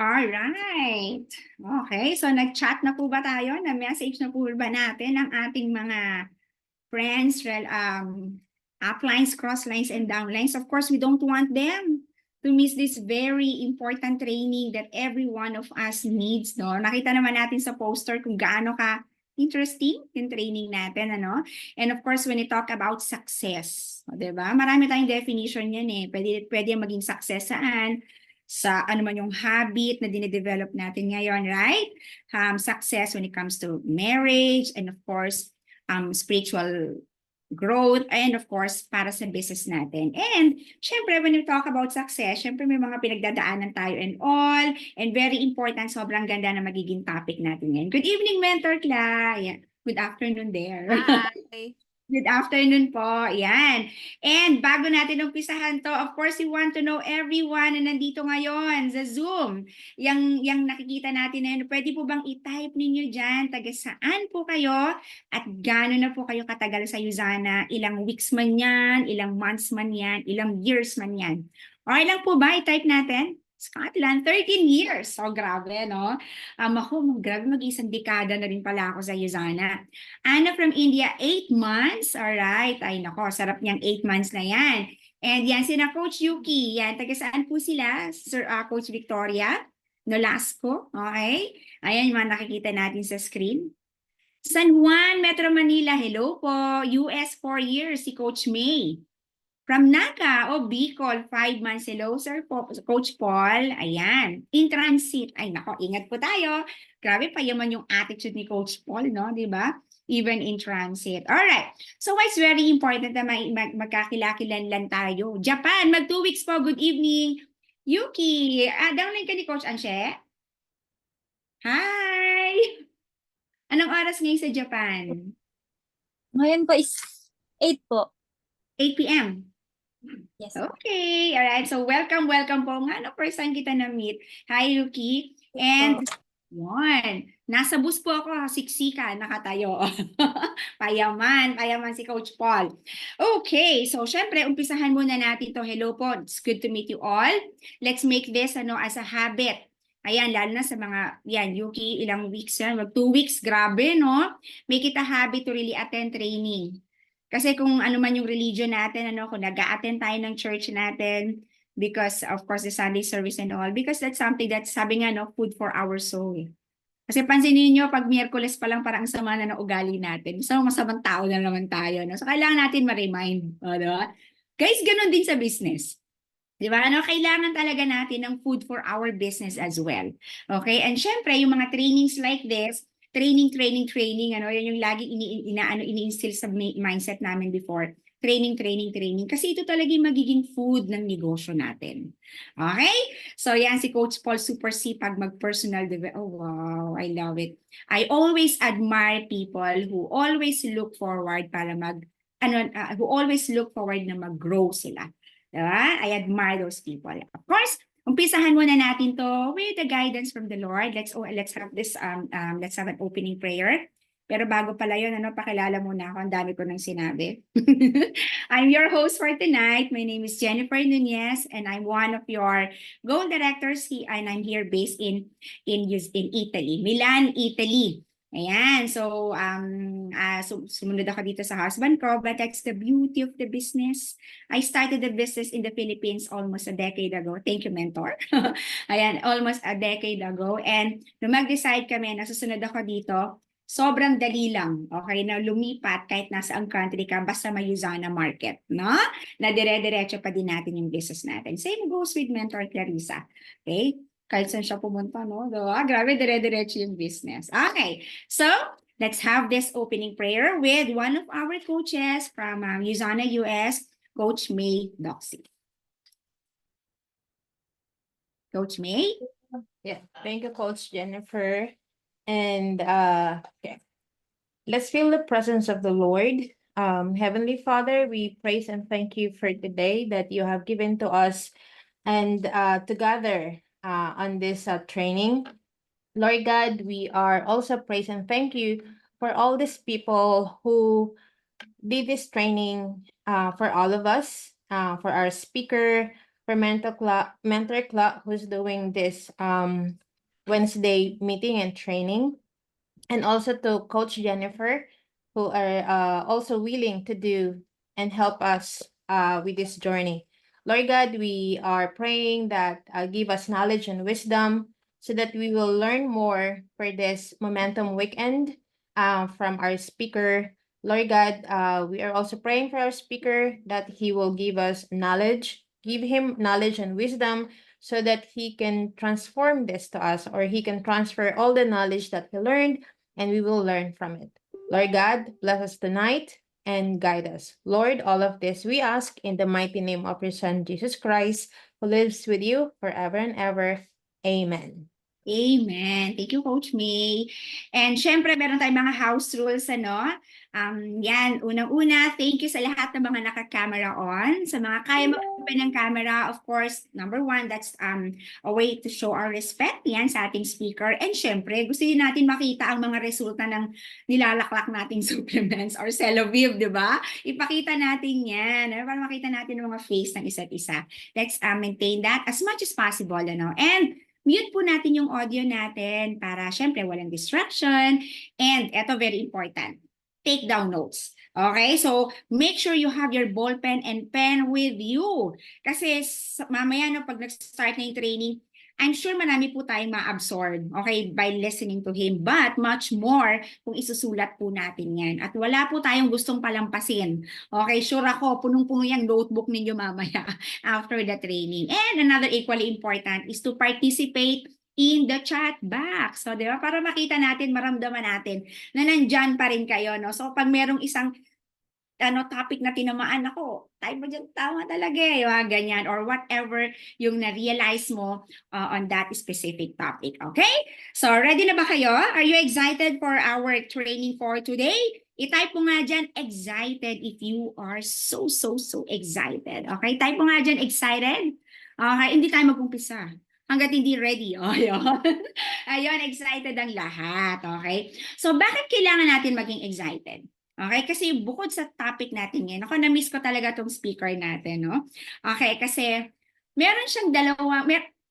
Alright. Okay, so nag-chat na po ba tayo? Na-message na po ba natin ang ating mga friends, uplines, crosslines, and downlines? Of course, we don't want them to miss this very important training that every one of us needs, no? Nakita naman natin sa poster kung gaano ka interesting yung training natin, ano? And of course, when we talk about success, di ba? Marami tayong definition yan eh. Pwede maging success saan? Sa ano man yung habit na dinedevelop natin ngayon, right? Success when it comes to marriage and of course, spiritual growth, and of course, para sa business natin. And syempre, when we talk about success, syempre may mga pinagdadaanan tayo and all, and very important, sobrang ganda na magiging topic natin ngayon. Good evening, Mentor Cla. Yeah. Good afternoon there. Hi. Good afternoon po. Yan. And bago natin umpisahan to, of course, we want to know everyone na nandito ngayon sa Zoom. Yang nakikita natin na yun, pwede po bang i-type ninyo dyan, taga saan po kayo at gano'n na po kayo katagal sa Usana? Ilang weeks man yan, ilang months man yan, ilang years man yan. Okay lang po ba? I-type natin. Scotland, 13 years. So, grabe, no? Grabe, mag-isang dekada na rin pala ako sa Usana. Anna from India, 8 months. Alright. Ay, nako, sarap niyang 8 months na yan. And yan, sina Coach Yuki. Yan, taga saan po sila? Sir, Coach Victoria Nolasco. Okay. Ayan yung mga nakikita natin sa screen. San Juan, Metro Manila. Hello po. US 4 years, si Coach May. From Naga o Bicol, 5 months. Hello, Sir Coach Paul. Ayan. In transit. Ay, nako, ingat po tayo. Grabe pa yaman yung attitude ni Coach Paul, no? Di ba? Even in transit. Alright. So, it's very important na magkakilakilan tayo. Japan, mag 2 weeks po. Good evening. Yuki, downline ka ni Coach Anshe? Hi! Anong oras ngayon sa Japan? Ngayon po is 8 po. 8 p.m. Yes. Okay, alright. So welcome po. Nga, no, first time kita na-meet. Hi, Yuki. And yun, nasa bus po ako, siksika, nakatayo. Payaman si Coach Paul. Okay, so syempre, umpisahan muna natin to. Hello po, it's good to meet you all. Let's make this as a habit. Ayan, lalo na sa mga, yan, Yuki, ilang weeks yan. 2 weeks, grabe, no? Make it a habit to really attend training. Kasi kung ano man yung religion natin, kung nag-a-attend tayo ng church natin, because of course the Sunday service and all, because that's something that's, sabi nga, no, food for our soul. Kasi pansinin niyo, pag Miyerkules pa lang parang sama na ng ugali natin. So, masamang tao na naman tayo. No? So, kailangan natin ma-remind. Diba? Guys, ganun din sa business. Di ba? Kailangan talaga natin ng food for our business as well. Okay? And syempre, yung mga trainings like this, training, yan yung laging ini-instill sa mindset namin before. Training. Kasi ito talaga yung magiging food ng negosyo natin. Okay? So yan, si Coach Paul, super sipag mag-personal development. Oh, wow, I love it. I always admire people who always look forward who always look forward na mag-grow sila. Diba? I admire those people. Of course, umpisahan muna natin to with the guidance from the Lord. Let's have this let's have an opening prayer. Pero bago pala yun, pakilala muna ako. Ang dami ko nang sinabi. I'm your host for tonight. My name is Jennifer Nunez, and I'm one of your goal directors, and I'm here based in Italy, Milan, Italy. Ayan, so sumunod ako dito sa husband ko, but that's the beauty of the business. I started the business in the Philippines almost a decade ago. Thank you, mentor. Ayan, almost a decade ago. And nung mag-decide kami na susunod ako dito, sobrang dali lang, okay, na lumipat kahit nasa ang country ka, basta may Usana market, no? Na dire-diretso pa din natin yung business natin. Same goes with Mentor Clarissa. Okay? Kahit saan siya pumunta, no? Grabe, dire-diretso yung business. Okay, so let's have this opening prayer with one of our coaches from Usana US, Coach May Doxy. Coach May? Yeah, thank you, Coach Jennifer. And okay, let's feel the presence of the Lord. Heavenly Father, we praise and thank you for today that you have given to us and to gather on this training. Lord God, we are also praise and thank you for all these people who did this training for all of us, for our speaker, for Mentor Clark, who's doing this Wednesday meeting and training, and also to Coach Jennifer, who are also willing to do and help us with this journey. Lord God, we are praying that give us knowledge and wisdom so that we will learn more for this Momentum Weekend from our speaker. Lord God, we are also praying for our speaker that he will give us knowledge, give him knowledge and wisdom so that he can transform this to us, or he can transfer all the knowledge that he learned and we will learn from it. Lord God, bless us tonight and guide us. Lord, all of this we ask in the mighty name of your Son, Jesus Christ, who lives with you forever and ever. Amen. Amen. Thank you, Coach May. And syempre, meron tayong mga house rules, ano? Yan, unang-una, thank you sa lahat ng mga naka-camera on. Sa mga kaya mag-open ng camera, of course, number one, that's a way to show our respect, yan, sa ating speaker. And syempre, gusto din natin makita ang mga resulta ng nilalaklak nating supplements or Celoviv, di ba? Ipakita natin yan, para makita natin ang mga face ng isa't isa. Let's maintain that as much as possible, ano? And mute po natin yung audio natin para syempre walang distraction. And eto, very important, take down notes. Okay, so make sure you have your ball pen and pen with you. Kasi mamaya no, pag nag-start na yung training, I'm sure marami po tayong ma-absorb, okay, by listening to him. But much more kung isusulat po natin yan. At wala po tayong gustong palampasin. Okay, sure ako, punong-puno yung notebook ninyo mamaya after the training. And another equally important is to participate in the chat box. So, di ba? Para makita natin, maramdaman natin na nandyan pa rin kayo. No? So, pag merong isang topic na tinamaan, ako, tayo ba dyan, tama talaga eh, ganyan, or whatever yung na-realize mo on that specific topic, okay? So, ready na ba kayo? Are you excited for our training for today? I-type mo nga dyan, excited, if you are so excited. Okay, type mo nga dyan, excited. Okay, hindi tayo mag-umpisa hanggat hindi ready. Oh, yun. Ayun, excited ang lahat. Okay, so bakit kailangan natin maging excited? Okay, kasi bukod sa topic natin ngayon, ako na-miss ko talaga tong speaker natin, no? Okay, kasi meron siyang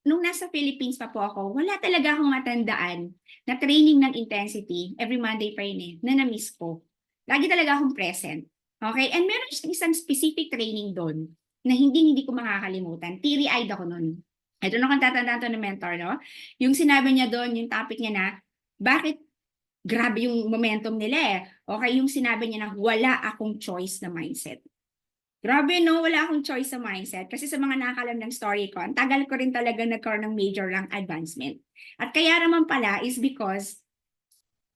nung nasa Philippines pa po ako, wala talaga akong matandaan na training ng intensity every Monday pa yun eh, na na-miss ko. Lagi talaga akong present. Okay, and meron siyang isang specific training doon na hindi ko makakalimutan. Teary-eyed ako noon. Ito na kung tatandaan to ng mentor, no? Yung sinabi niya doon, yung topic niya na, bakit grabe yung momentum nila eh. Okay, yung sinabi niya na wala akong choice na mindset. Grabe no, wala akong choice sa mindset. Kasi sa mga nakakalam ng story ko, ang tagal ko rin talaga nagkaroon ng major rank advancement. At kaya naman pala is because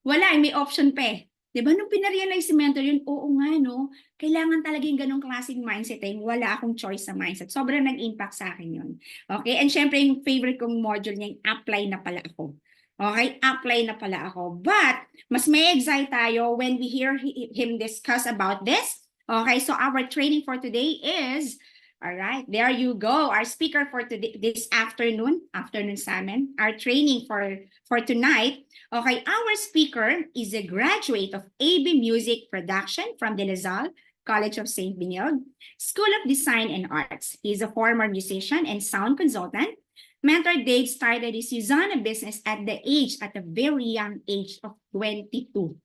wala, may option pa eh. Diba nung pinarealize si mentor yun, oo nga no, kailangan talaga yung ganong klaseng mindset eh, wala akong choice sa mindset. Sobrang nag-impact sa akin yun. Okay, and syempre yung favorite kong module niya, yung apply na pala ako. Okay, apply na pala ako. But, mas may excite tayo when we hear him discuss about this. Okay, so our training for today is, all right, there you go. Our speaker for today, this afternoon sa amin, our training for tonight. Okay, our speaker is a graduate of AB Music Production from De La Salle College of St. Benilde, School of Design and Arts. He is a former musician and sound consultant. Mentor Dave started his Usana business at a very young age of 22.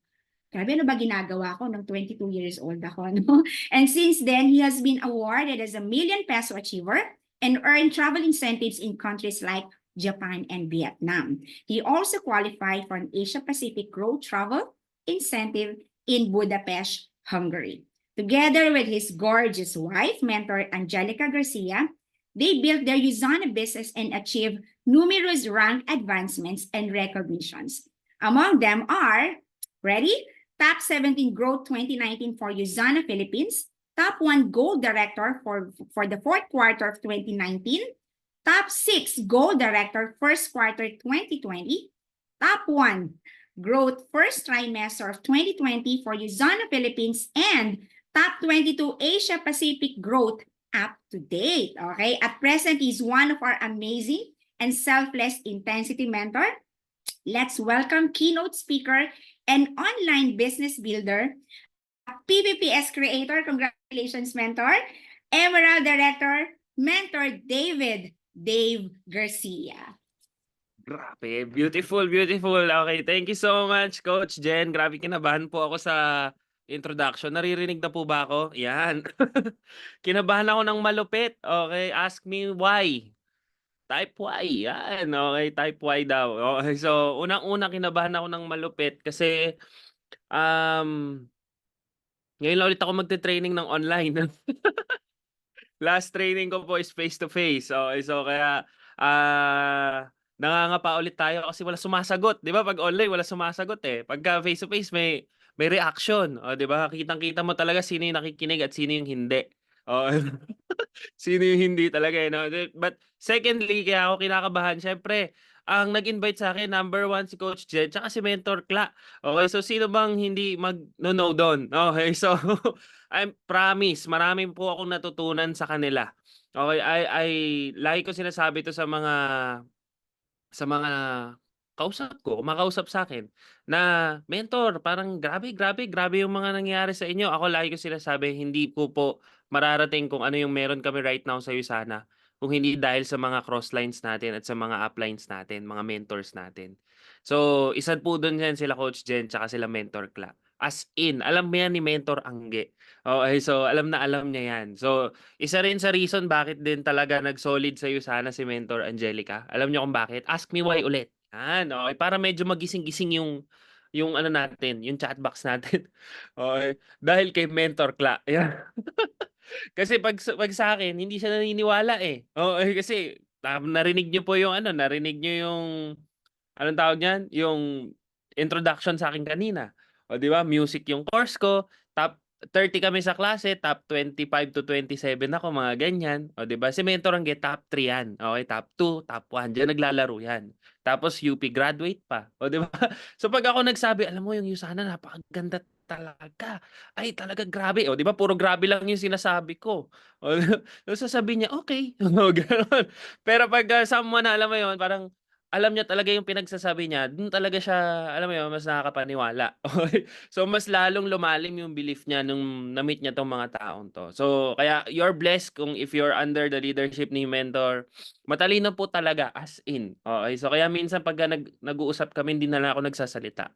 Grabe, ano ba ginagawa ko nung 22 years old ako, no? And since then, he has been awarded as a million peso achiever and earned travel incentives in countries like Japan and Vietnam. He also qualified for an Asia Pacific Growth Travel Incentive in Budapest, Hungary. Together with his gorgeous wife, Mentor Angelica Garcia, they built their Usana business and achieved numerous rank advancements and recognitions. Among them are, ready? Top 17 Growth 2019 for Usana Philippines, Top 1 Gold Director for the fourth quarter of 2019, Top 6 Gold Director first quarter 2020, Top 1 Growth first trimester of 2020 for Usana Philippines, and Top 22 Asia Pacific Growth up to date. Okay, at present, he's one of our amazing and selfless intensity mentor. Let's welcome keynote speaker and online business builder, PPPS creator, congratulations mentor, Emerald Director, Mentor Dave Garcia. Grabe, beautiful, beautiful. Okay, thank you so much, Coach Jen. Grabe, kinabahan po ako sa introduction. Naririnig na po ba ako? Yan. Kinabahan ako ng malupit. Okay, ask me why. Type Y, yan. Okay, type Y daw. Okay, so unang-una kinabahan ako ng malupit kasi um, ngayon lang ulit ako magte-training ng online. Last training ko po is face to face. Okay, so kaya nangangapa ulit tayo kasi wala sumasagot. 'Di ba? Pag online wala sumasagot eh. Pagka face to face may reaction. O 'di ba? Kitang-kita mo talaga sino yung nakikinig at sino yung hindi. Oo. Sino yung hindi talaga, eh, 'no? But secondly, kaya ako kinakabahan siyempre ang nag-invite sa'kin number one si Coach Jed tsaka si Mentor Kla. Okay, so sino bang hindi mag-no-no dun? Okay, so I promise marami po akong natutunan sa kanila. Okay, I lagi ko sinasabi 'to sa mga kausap ko, kumakausap sa'kin na, "Mentor, parang grabe, grabe, grabe yung mga nangyayari sa inyo." Ako lagi ko sinasabi, hindi po mararating kung ano yung meron kami right now sa USANA kung hindi dahil sa mga crosslines natin at sa mga uplines natin, mga mentors natin. So, isa po dun yan sila Coach Jen tsaka sila Mentor Kla. As in, alam mo yan ni Mentor Angge. Okey, so alam na alam niya yan. So, isa rin sa reason bakit din talaga nag-solid sa USANA si Mentor Angelica. Alam niyo kung bakit? Ask me why ulit. Yan, okey. Para medyo magising-gising yung ano natin, yung chat box natin. Okey. Dahil kay Mentor Kla, yan. Kasi 'pag sa'kin hindi siya naniniwala, eh. Oo, kasi narinig niyo po yung ano, narinig niyo yung anong tawag niyan, yung introduction sa'kin kanina. Oh, 'di ba music yung course ko, top 30 kami sa klase, top 25 to 27 ako, mga ganyan. Oh, 'di ba si Mentor Angge top 3 yan, okey, top 2, top 1, diyan naglalaro yan. Tapos UP graduate pa, oh, 'di ba? So 'pag ako nagsabi, "Alam mo yung USANA napakaganda talaga. Ay talaga grabe." Oh, 'di ba puro grabe lang yung sinasabi ko. Oh, tapos sasabihin niya, "Okey." Oh, gano'n. Pero pagka someone na alam mo yun, parang alam niya talaga yung pinagsasabi niya, dun talaga siya, alam mo yun, mas nakakapaniwala. Okey. So, mas lalong lumalim yung belief niya nung na-meet niya 'tong mga taong 'to. So, kaya you're blessed kung if you're under the leadership ni Mentor. Matalino po talaga, as in. Okey, so kaya minsan pagka nag-uusap kami hindi na lang ako nagsasalita.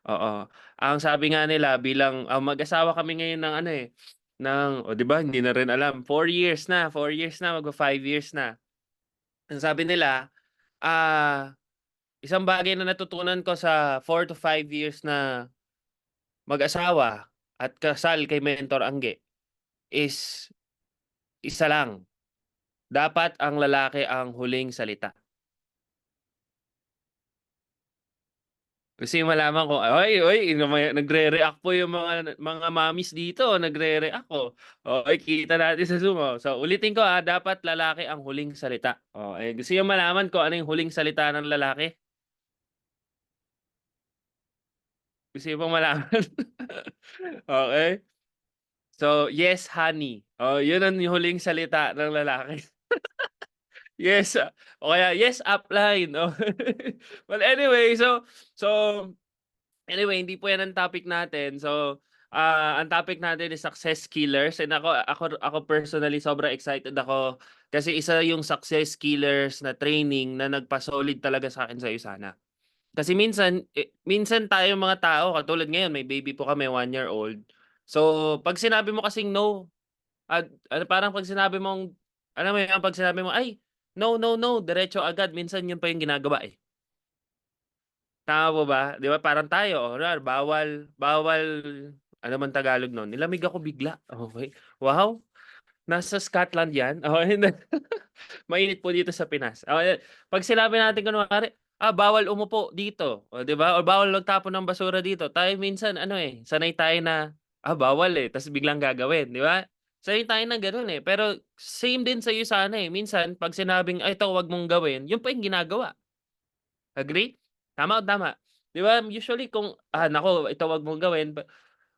Oo. Ang sabi nga nila bilang, mag-asawa kami ngayon ng ano, eh, ng oh, 'di ba hindi na rin alam, 4 years na, magfa-5 years na. Ang sabi nila, isang bagay na natutunan ko sa 4 to 5 years na mag-asawa at kasal kay Mentor Angge is isa lang, dapat ang lalaki ang huling salita. Gusto niyo malaman kung ay, uy, nagre-react po yung mga mommies dito, nagre-react, oh. Okey, kita natin sa Zoom, oh. So, ulitin ko, dapat lalaki ang huling salita. Gusto niyo malaman kung ano yung huling salita ng lalaki? Gusto niyo bang malaman? Okey. So, "Yes, honey." Oh, 'yun ang huling salita ng lalaki. Yes, o kaya, "Yes, upline." Oh. Well, anyway, so anyway, hindi po 'yan ang topic natin. So, ang topic natin is success killers and ako personally sobrang excited ako kasi isa yung success killers na training na nagpa-solid talaga sa'kin sa USANA. Kasi minsan tayong mga tao katulad ngayon may baby po kami, 1 year old. So, 'pag sinabi mo kasing no, ano parang 'pag sinabi mong alam mo yun, 'pag sinabi mo, "Ay, no, no, no," diretso agad minsan yun pa yung ginagawa, eh. Tama po ba? 'Di ba parang tayo, oh, kunwari bawal bawal ano bang Tagalog nun? Nilamig ako bigla, okey. Wow, nasa Scotland 'yan? Oo, hindi. Mainit po dito sa Pinas. 'Pag sinabi natin kunwari, bawal umupo dito, oh, 'di ba, o bawal magtapon ng basura dito, tayo minsan ano, eh, sanay tayo na, bawal, eh, ta's biglang gagawin, 'di ba? Sanay tayo na gano'n, eh, pero same din sa'yo sana, eh, minsan 'pag sinabing, "Ay, ito 'wag mong gawin," yun pa yung ginagawa. Agree? Tama o tama? 'Di ba usually kung, naku, ito 'wag mong gawin,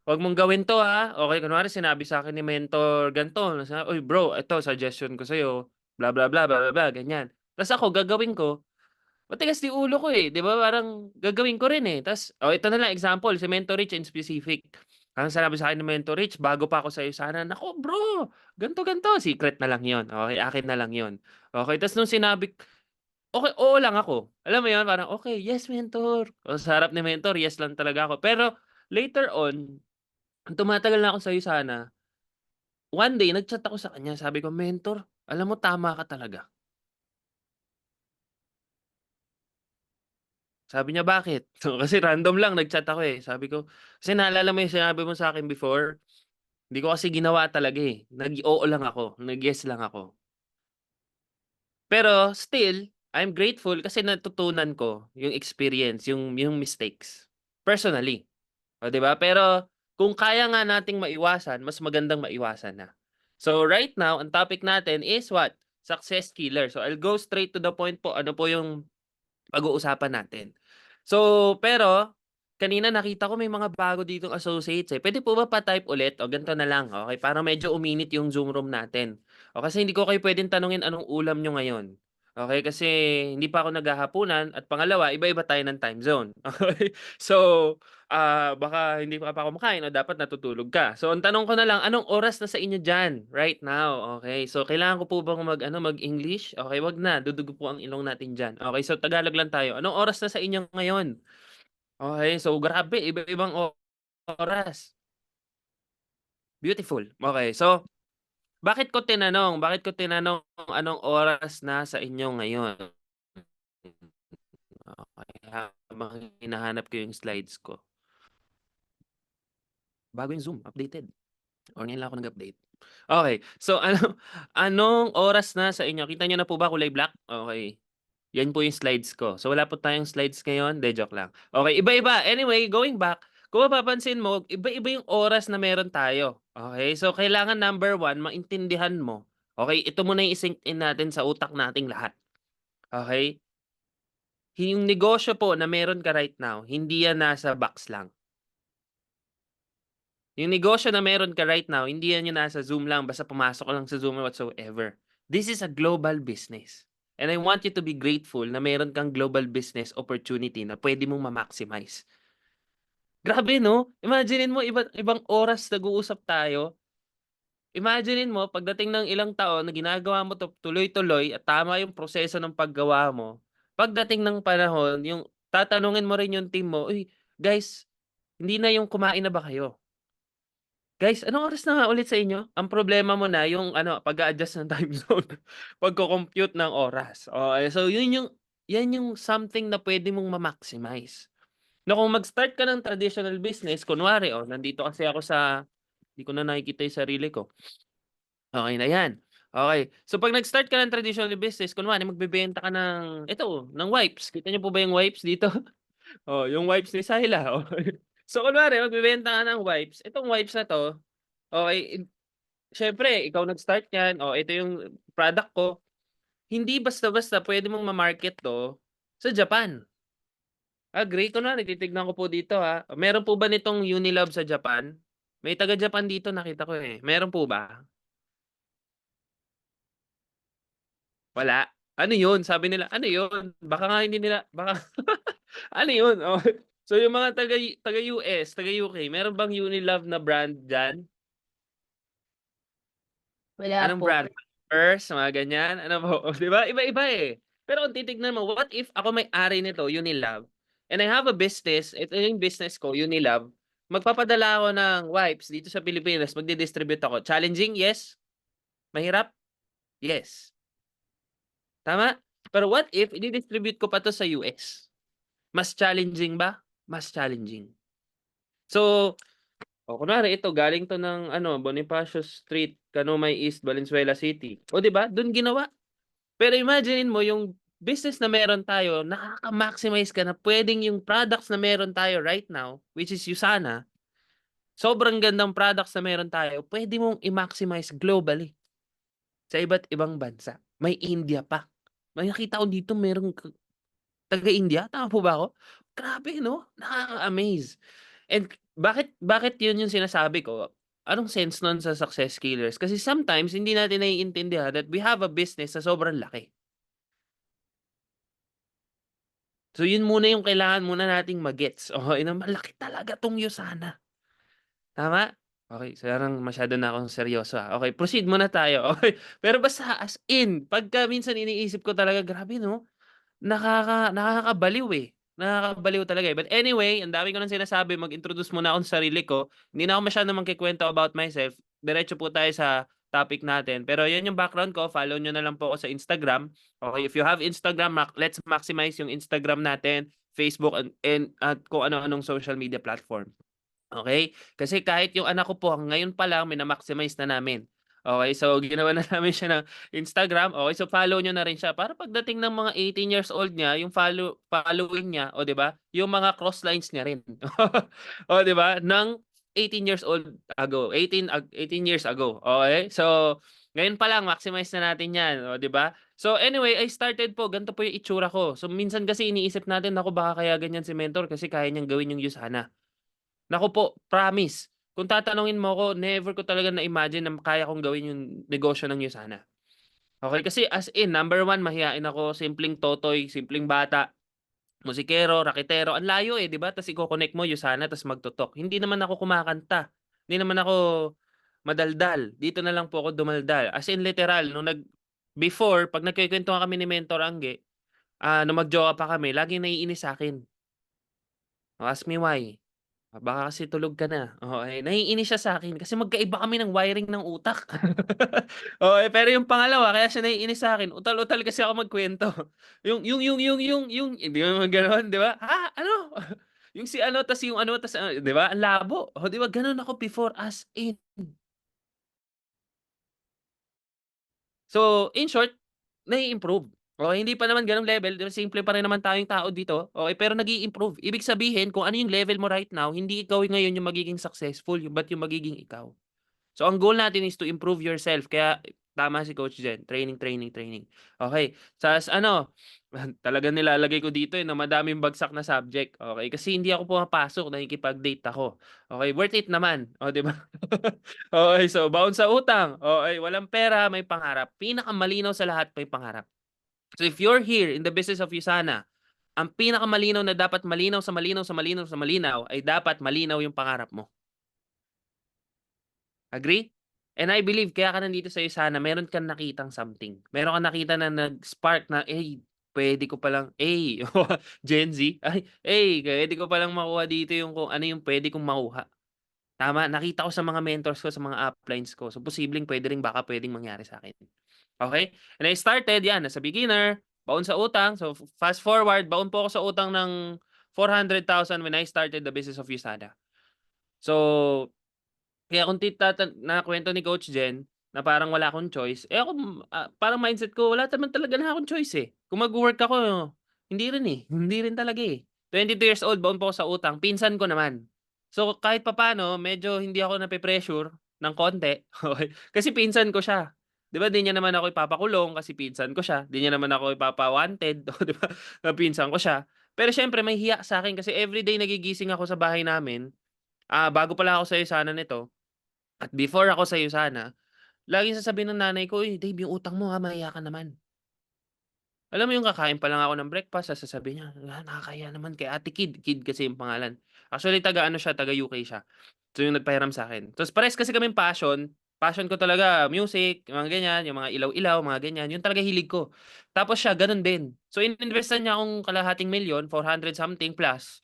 'wag mong gawin 'to, ha. Okey, kunwari sinabi sa'kin ni mentor gan'to, "Uy bro, ito suggestion ko sa'yo, blah, blah, blah, blah, blah, blah," ganyan. Ta's ako gagawin ko, matigas yung ulo ko, eh, 'di ba parang gagawin ko rin, eh. Ta's ito na lang example, si Mentor Rich in specific. Ang sinabi sa'kin ni Mentor Rich, bago pa ako sa USANA, "Naku bro, ganto ganto." Secret na lang 'yun, okey, akin na lang 'yun. Okey, ta's nung sinabi okey, oo lang ako. Alam mo 'yun, parang, "Okey, yes Mentor." O sa harap ni Mentor, yes lang talaga ako. Pero later on, nung tumatagal na ako sa USANA, one day nag-chat ako sa kanya, sabi ko, "Mentor, alam mo tama ka talaga." Sabi niya, "Bakit?" So, kasi random lang nag-chat ako, eh. Sabi ko, kasi naalala mo yung sinabi mo sa'kin before, hindi ko kasi ginawa talaga, eh. Nag-oo lang ako, nag-yes lang ako. Pero still, I'm grateful kasi natutunan ko yung experience, yung mistakes, personally, oh, 'di ba? Pero kung kaya nga nating maiwasan, mas magandang maiwasan na. So right now, ang topic natin is what? Success killer. So I'll go straight to the point po, ano po yung pag-uusapan natin. So, pero kanina nakita ko may mga bago ditong associates, eh. Puwede po ba pa-type ulit o ganito na lang, okey, para medyo uminit yung Zoom room natin. O kasi hindi ko kayo puwedeng tanungin anong ulam niyo ngayon, okey? Kasi hindi pa ako naghahapunan at pangalawa iba-iba tayo ng time zone, okey? So, baka hindi pa kumakain o dapat natutulog ka. So, ang tanong ko na lang, anong oras na sa inyo diyan right now? Okey, so kailangan ko po bang mag-ano, mag-English? Okey, 'wag na, dudugo po ang ilong natin diyan. Okey, so Tagalog lang tayo. Anong oras na sa inyo ngayon? Okey, so grabe iba-ibang oras. Beautiful, okey. So, bakit ko tinanong anong oras na sa inyo ngayon? Okey, habang hinahanap ko yung slides ko. Bago yung Zoom, updated. Or ngayon lang ako nag-update. Okey. So anong oras na sa inyo? Kita niyo na po ba kulay black? Okey. Yan po yung slides ko. So wala po tayong slides ngayon, 'di joke lang. Okey, iba-iba. Anyway, going back, kung mapapansin mo, iba-iba yung oras na meron tayo. Okey, so kailangan number one maintindihan mo. Okey, ito muna yung i-sink in natin sa utak nating lahat. Okey? Yung negosyo po na meron ka right now, hindi yan nasa box lang. Yung negosyo na meron ka right now, hindi yan yung nasa Zoom lang, basta pumasok ka lang sa Zoom or whatsoever. This is a global business. And I want you to be grateful na meron kang global business opportunity na pwede mong ma-maximize. Grabe 'no? Imaginin mo ibang oras nag-uusap tayo. Imaginin mo pagdating ng ilang taon na ginagawa mo 'to tuloy-tuloy at tama yung proseso ng paggawa mo, pagdating ng panahon yung tatanungin mo rin yung team mo, "Uy, guys, hindi na yung kumain na ba kayo?" Guys, anong oras na nga ulit sa inyo? Ang problema mo na yung ano, pag-a-adjust ng time zone, pagko-compute ng oras. Okey, so yan yung something na puwede mong ma-maximize. Na kung mag-start ka ng traditional business, kunwari, nandito kasi ako sa di ko na nakikita yung sarili ko. Okey na yan. Okey, so 'pag nag-start ka ng traditional business, kunwari magbebenta ka ng ito, ng wipes. Kita niyo po ba yung wipes dito? Oh, yung wipes ni Syla, okey. So kunwari magbebenta ka ng wipes, itong wipes na 'to, okey, siyempre ikaw nag-start niyan, ito yung product ko. Hindi basta-basta puwede mong ma-market 'to sa Japan. Agree? Kunwari titignan ko po dito, meron po ba nitong Unilove sa Japan? May taga-Japan dito nakita ko, eh, meron po ba? Wala? Ano yun? Sabi nila, ano yun? Baka nga hindi nila baka ano yun? Oh, so yung mga taga-US, taga-UK, meron bang Unilove na brand diyan? Wala Anong po. brand? Pampers, mga ganyan? Ano po, oh, 'di ba iba-iba, eh. Pero kung titignan mo, what if ako may-ari nito, Unilove, and I have a business, ito yung business ko, Unilove, magpapadala ako ng wipes dito sa Pilipinas, magdi-distribute ako. Challenging? Yes. Mahirap? Yes. Tama? Pero what if idi-distribute ko pa 'to sa US? Mas challenging ba? Mas challenging. So, kunwari ito galing 'to ng ano, Bonifacio Street, Canumay East, Valenzuela City. Oh, 'di ba, dun ginawa. Pero imaginin mo yung business na meron tayo, nakaka-maximize ka na puwedeng yung products na meron tayo right now, which is Usana, sobrang gandang products na meron tayo, puwede mong i-maximize globally sa iba't ibang bansa. May India pa. May nakita ko dito merong taga-India, tama po ba ako? Grabe 'no, nakaka-amaze. And bakit yun yung sinasabi ko? Anong sense nun sa success killers? Kasi sometimes hindi natin naiintindihan that we have a business na sobrang laki. So yun muna yung kailangan muna nating ma-gets, okey, na malaki talaga 'tong Usana. Tama? Okay, so parang masyado na akong seryoso, Okay, proceed muna tayo, okey. Pero basta as in, pagka minsan iniisip ko talaga, grabe 'no, nakakabaliw, nakakabaliw talaga, eh. But anyway, ang dami ko ng sinasabi, mag-introduce muna ako sa sarili ko. Hindi na ako masyadong magkukuwento about myself, diretso po tayo sa topic natin. Pero 'yan yung background ko, follow niyo na lang po ako sa Instagram, okay. If you have Instagram, let's maximize yung Instagram natin, Facebook, and at kung ano-anong social media platform. Okay, kasi kahit yung anak ko po ngayon pa lang mina-maximize na namin. Okay, so ginawan na namin siya ng Instagram, okay, so follow niyo na rin siya para pagdating ng mga 18 years old niya, yung following niya, o 'di ba, yung mga cross lines niya rin. O 'di ba, ng 18 years old ago, 18 years ago, okay. So ngayon pa lang maximize na natin 'yan, o 'di ba? So anyway, I started po, ganito po yung itsura ko. So minsan kasi iniisip natin, naku baka kaya ganyan si mentor kasi kaya niyang gawin yung Usana. Naku po, promise. Kung tatanungin mo ako, never ko talaga na-imagine na kaya kong gawin yung negosyo ng Usana. Okay, kasi as in, number one, mahiyain ako, simpleng totoy, simpleng bata, musikero, raketero, ang layo, 'di ba? Ta's iko-connect mo Usana ta's magtutok. Hindi naman ako kumakanta, hindi naman ako madaldal, dito na lang po ako dumaldal. As in literal before 'pag nagkukuwentuhan kami ni Mentor Angge, nung mag-jowa pa kami, laging naiinis sa'kin. Oh, ask me why. Baka kasi tulog ka na, oo, naiinis siya sa'kin kasi magkaiba kami ng wiring ng utak. Oo, pero yung pangalawa kaya siya naiinis sa'kin, utal-utal kasi ako magkuwento. Yung hindi mo naman gano'n, 'di ba? Ano? Yung si ano, tas yung ano, tas 'di ba, ang labo. Oh, 'di ba gano'n ako before, as in. So, in short, nai-improve. Okey, hindi pa naman gano'ng level, 'di ba simple pa rin naman tayong tao dito, okey, pero nag-i-improve. Ibig sabihin kung ano yung level mo right now, hindi ikaw ngayon yung magiging successful, but yung magiging ikaw. So, ang goal natin is to improve yourself kaya tama si Coach Jen, training, training, training. Okey, ta's ano, talagang nilalagay ko dito, na madaming bagsak na subject, okey, kasi hindi ako pumapasok, nakikipag-date ako. Okey, worth it naman, oh, 'di ba? Okey, so baon sa utang, okey, walang pera, may pangarap. Pinakamalinaw sa lahat, may pangarap. So, if you're here in the business of Usana, ang pinakamalinaw na dapat malinaw sa malinaw sa malinaw sa malinaw ay dapat malinaw yung pangarap mo. Agree? And I believe kaya ka nandito sa Usana meron kang nakitang something. Meron kang nakita na nag-spark na, puwede ko palang Gen Z, puwede ko palang makuha dito yung kung ano yung puwede kong makuha. Tama, nakita ko sa mga mentors ko, sa mga uplines ko. So, posibleng baka puwedeng mangyari sa'kin. Okay? And I started 'yan, as a beginner, baon sa utang. So, fast forward, baon po ako sa utang ng 400,000 when I started the business of Usana. So, kaya kung nakuwento ni Coach Jen na parang wala akong choice, ako, parang mindset ko wala naman talaga na akong choice, eh. Kung magwo-work ako, hindi rin, hindi rin talaga, eh. 22 years old, baon pa ako sa utang, pinsan ko naman. So, kahit papaano medyo hindi ako nape-pressure ng konti, okey, kasi pinsan ko siya. 'Di ba, 'di niya naman ako ipapakulong kasi pinsan ko siya, 'di niya naman ako ipapa-wanted, oh, 'di ba, na pinsan ko siya. Pero siyempre may hiya sa'kin kasi everyday nagigising ako sa bahay namin, bago pa lang ako sa sana nito at before ako sa'yo sana, laging sasabihin ng nanay ko, "Uy Dave, yung utang mo, mahiya ka naman." Alam mo yung kakain pa lang ako ng breakfast ta's sasabihin niya, nakakahiya naman kay Ate Kid." Kid kasi yung pangalan. Actually taga-ano siya, taga-UK siya. So yung nagpahiram sa'kin. Tapos parehas kasi kaming passion ko talaga music, yung mga ganyan, yung mga ilaw-ilaw, mga ganyan, yun talaga hilig ko. Tapos siya gano'n din. So ininvestan niya akong kalahating milyon, 400 something plus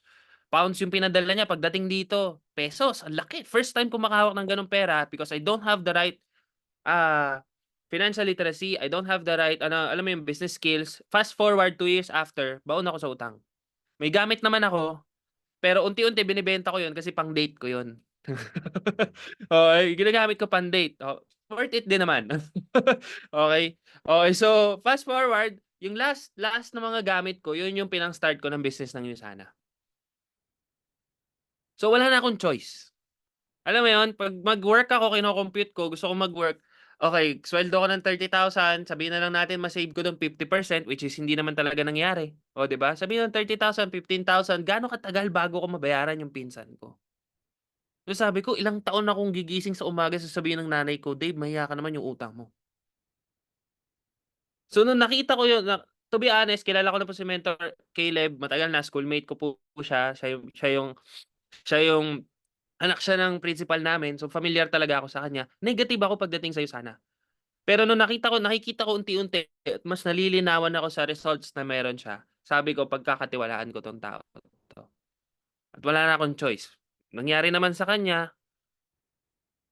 pounds yung pinadala niya pagdating dito, pesos, ang laki. First time ko makahawak ng gano'ng pera because I don't have the right, ah, financial literacy, I don't have the right ano, alam mo yung business skills. Fast forward 2 years after, baon ako sa utang. May gamit naman ako, pero unti-unti binebenta ko yun kasi pang-date ko yun. Oo, ginagamit ko pang-date, worth it din naman. Okey, okey, so fast forward, yung last last na mga gamit ko, yun yung pinang-start ko ng business ng Usana. So wala na akong choice. Alam mo yun, 'pag mag-work ako, kino-compute ko, gusto kong mag-work, okey, sweldo ko ng 30,000, sabihin na lang natin ma-save ko dun 50%, which is hindi naman talaga nangyari, oh, 'di ba? Sabihin ng 30,000, 15,000, gaano katagal bago ko mabayaran yung pinsan ko? So sabi ko, ilang taon akong gigising sa umaga sasabihin ng nanay ko, "Dave, mahiya ka naman yung utang mo." So nung nakita ko yun to be honest, kilala ko na po si Mentor Caleb, matagal na, schoolmate ko po siya, siya yung anak siya ng principal namin, so familiar talaga ako sa kanya. Negative ako pagdating sa'yo sana. Pero nung nakikita ko unti-unti at mas nalilinawan ako sa results na meron siya, sabi ko pagkakatiwalaan ko 'tong tao 'to. At wala na akong choice. Nangyari naman sa kanya,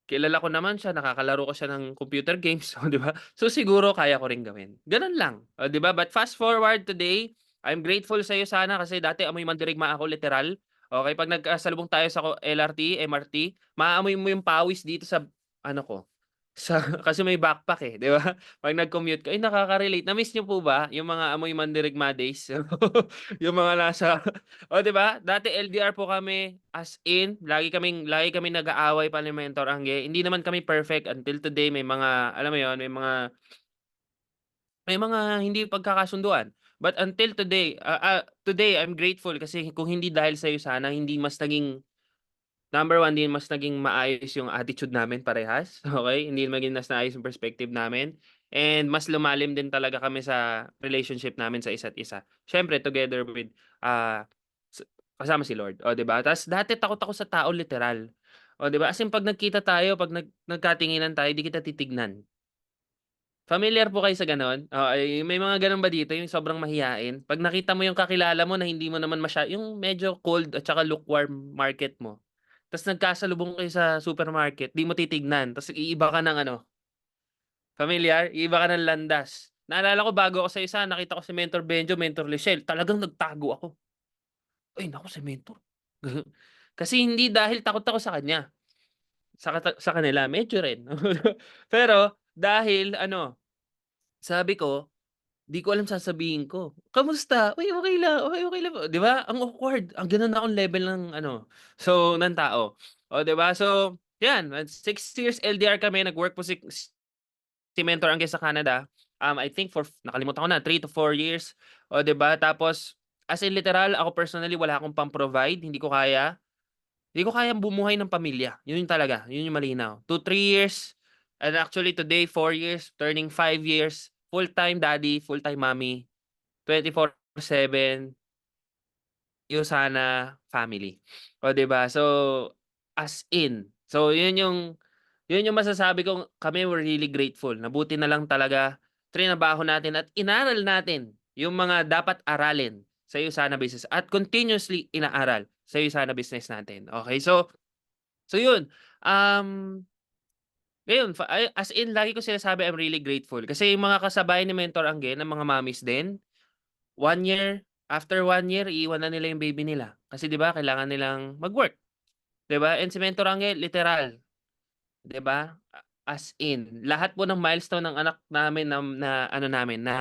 kilala ko naman siya, nakakalaro ko siya ng computer games, oh, 'di ba? So siguro kaya ko rin gawin. Gano'n lang, oh, 'di ba? But fast forward today, I'm grateful sa'yo sana kasi dati amoy mandirigma ako literal. Okey, 'pag nagkasalubong tayo sa LRT, MRT, maaamoy mo yung pawis dito sa ano ko, sa kasi may backpack, eh, 'di ba? 'Pag nag-commute ka, ay nakaka-relate. Na-miss niyo po ba yung mga amoy mandirigma days? Yung mga nasa oh, 'di ba? Dati LDR po kami, as in lagi kaming nag-aaway pa ni Mentor Angge. Hindi naman kami perfect until today may mga alam mo 'yun, may mga hindi pagkakasunduan. But until today, today I'm grateful kasi kung hindi dahil sa'yo sana hindi mas naging number one, hindi mas naging maayos yung attitude namin parehas, okey? Hindi maging mas naayos yung perspective namin and mas lumalim din talaga kami sa relationship namin sa isa't isa. Siyempre together with, ah, sa kasama si Lord, oh, 'di ba? Ta's dati takot ako sa tao literal, oh, 'di ba? As in 'pag nagkita tayo, 'pag nagkatinginan tayo, 'di kita titignan. Familiar po kayo sa gano'n? Oo, may mga gano'n ba dito, yung sobrang mahiyain? 'Pag nakita mo yung kakilala mo na hindi mo naman yung medyo cold at saka lukewarm market mo, ta's nagkasalubong kayo sa supermarket, 'di mo titignan, ta's iiba ka ng ano, familiar? Iiba ka ng landas. Naalala ko bago ako sa isa, nakita ko si Mentor Benjo, Mentor Lichelle, talagang nagtago ako. "Ay naku, si Mentor." Kasi hindi dahil takot ako sa kanya, sa kanila medyo rin. Pero dahil ano, sabi ko 'di ko alam sasabihin ko, "Kamusta? Uy, okey lang, okey lang po." 'Di ba, ang awkward, ang gano'n akong level ng ano, so ng tao. Oh, 'di ba? So, 'yan, 6 years LDR kami, nag-work po si Mentor Angge sa Canada. I think nakalimutan ko na, 3 to 4 years. Oh, 'di ba? Tapos, as in literal, ako personally wala akong pam-provide, hindi ko kaya. Hindi ko kayang bumuhay ng pamilya, 'yun talaga, 'yun yung malinaw. 2, 3 years, and actually today 4 years, turning 5 years, full-time daddy, full-time mommy. 24/7 yung sana family, oh, 'di ba? So, as in. So, yun yung masasabi kong kami were really grateful na buti na lang talaga trinabaho natin at inaral natin yung mga dapat aralin sa Usana Business at continuously inaaral sa Usana Business natin, okey? So yun, um, ngayon as in lagi ko sinasabi I'm really grateful kasi yung mga kasabay ni Mentor Angge na mga mommies din 1 year, after 1 year iiwan na nila yung baby nila. Kasi 'di ba kailangan nilang mag-work, 'di ba? And si Mentor Angge literal, 'di ba? As in, lahat po ng milestone ng anak namin na ano namin, na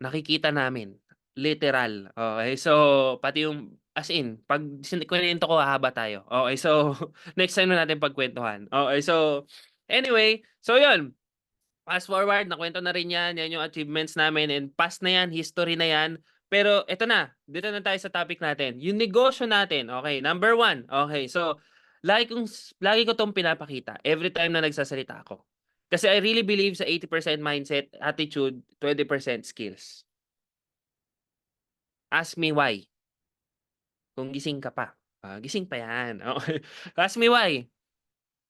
nakikita namin, literal, okey. So, pati yung as in 'pag kinuwento ko hahaba tayo, okey. So, next time na natin pagkuwentuhan, okey. So, anyway, so yun. Fast forward, nakwento na rin 'yan yung achievements namin and past na 'yan, history na 'yan. Pero eto na, dito na tayo sa topic natin, yung negosyo natin, okey, number one, okey. So, lagi ko 'tong pinapakita every time na nagsasalita ako. Kasi I really believe sa 80% mindset, attitude, 20% skills. Ask me why, kung gising ka pa. Gising pa 'yan, okey. Ask me why,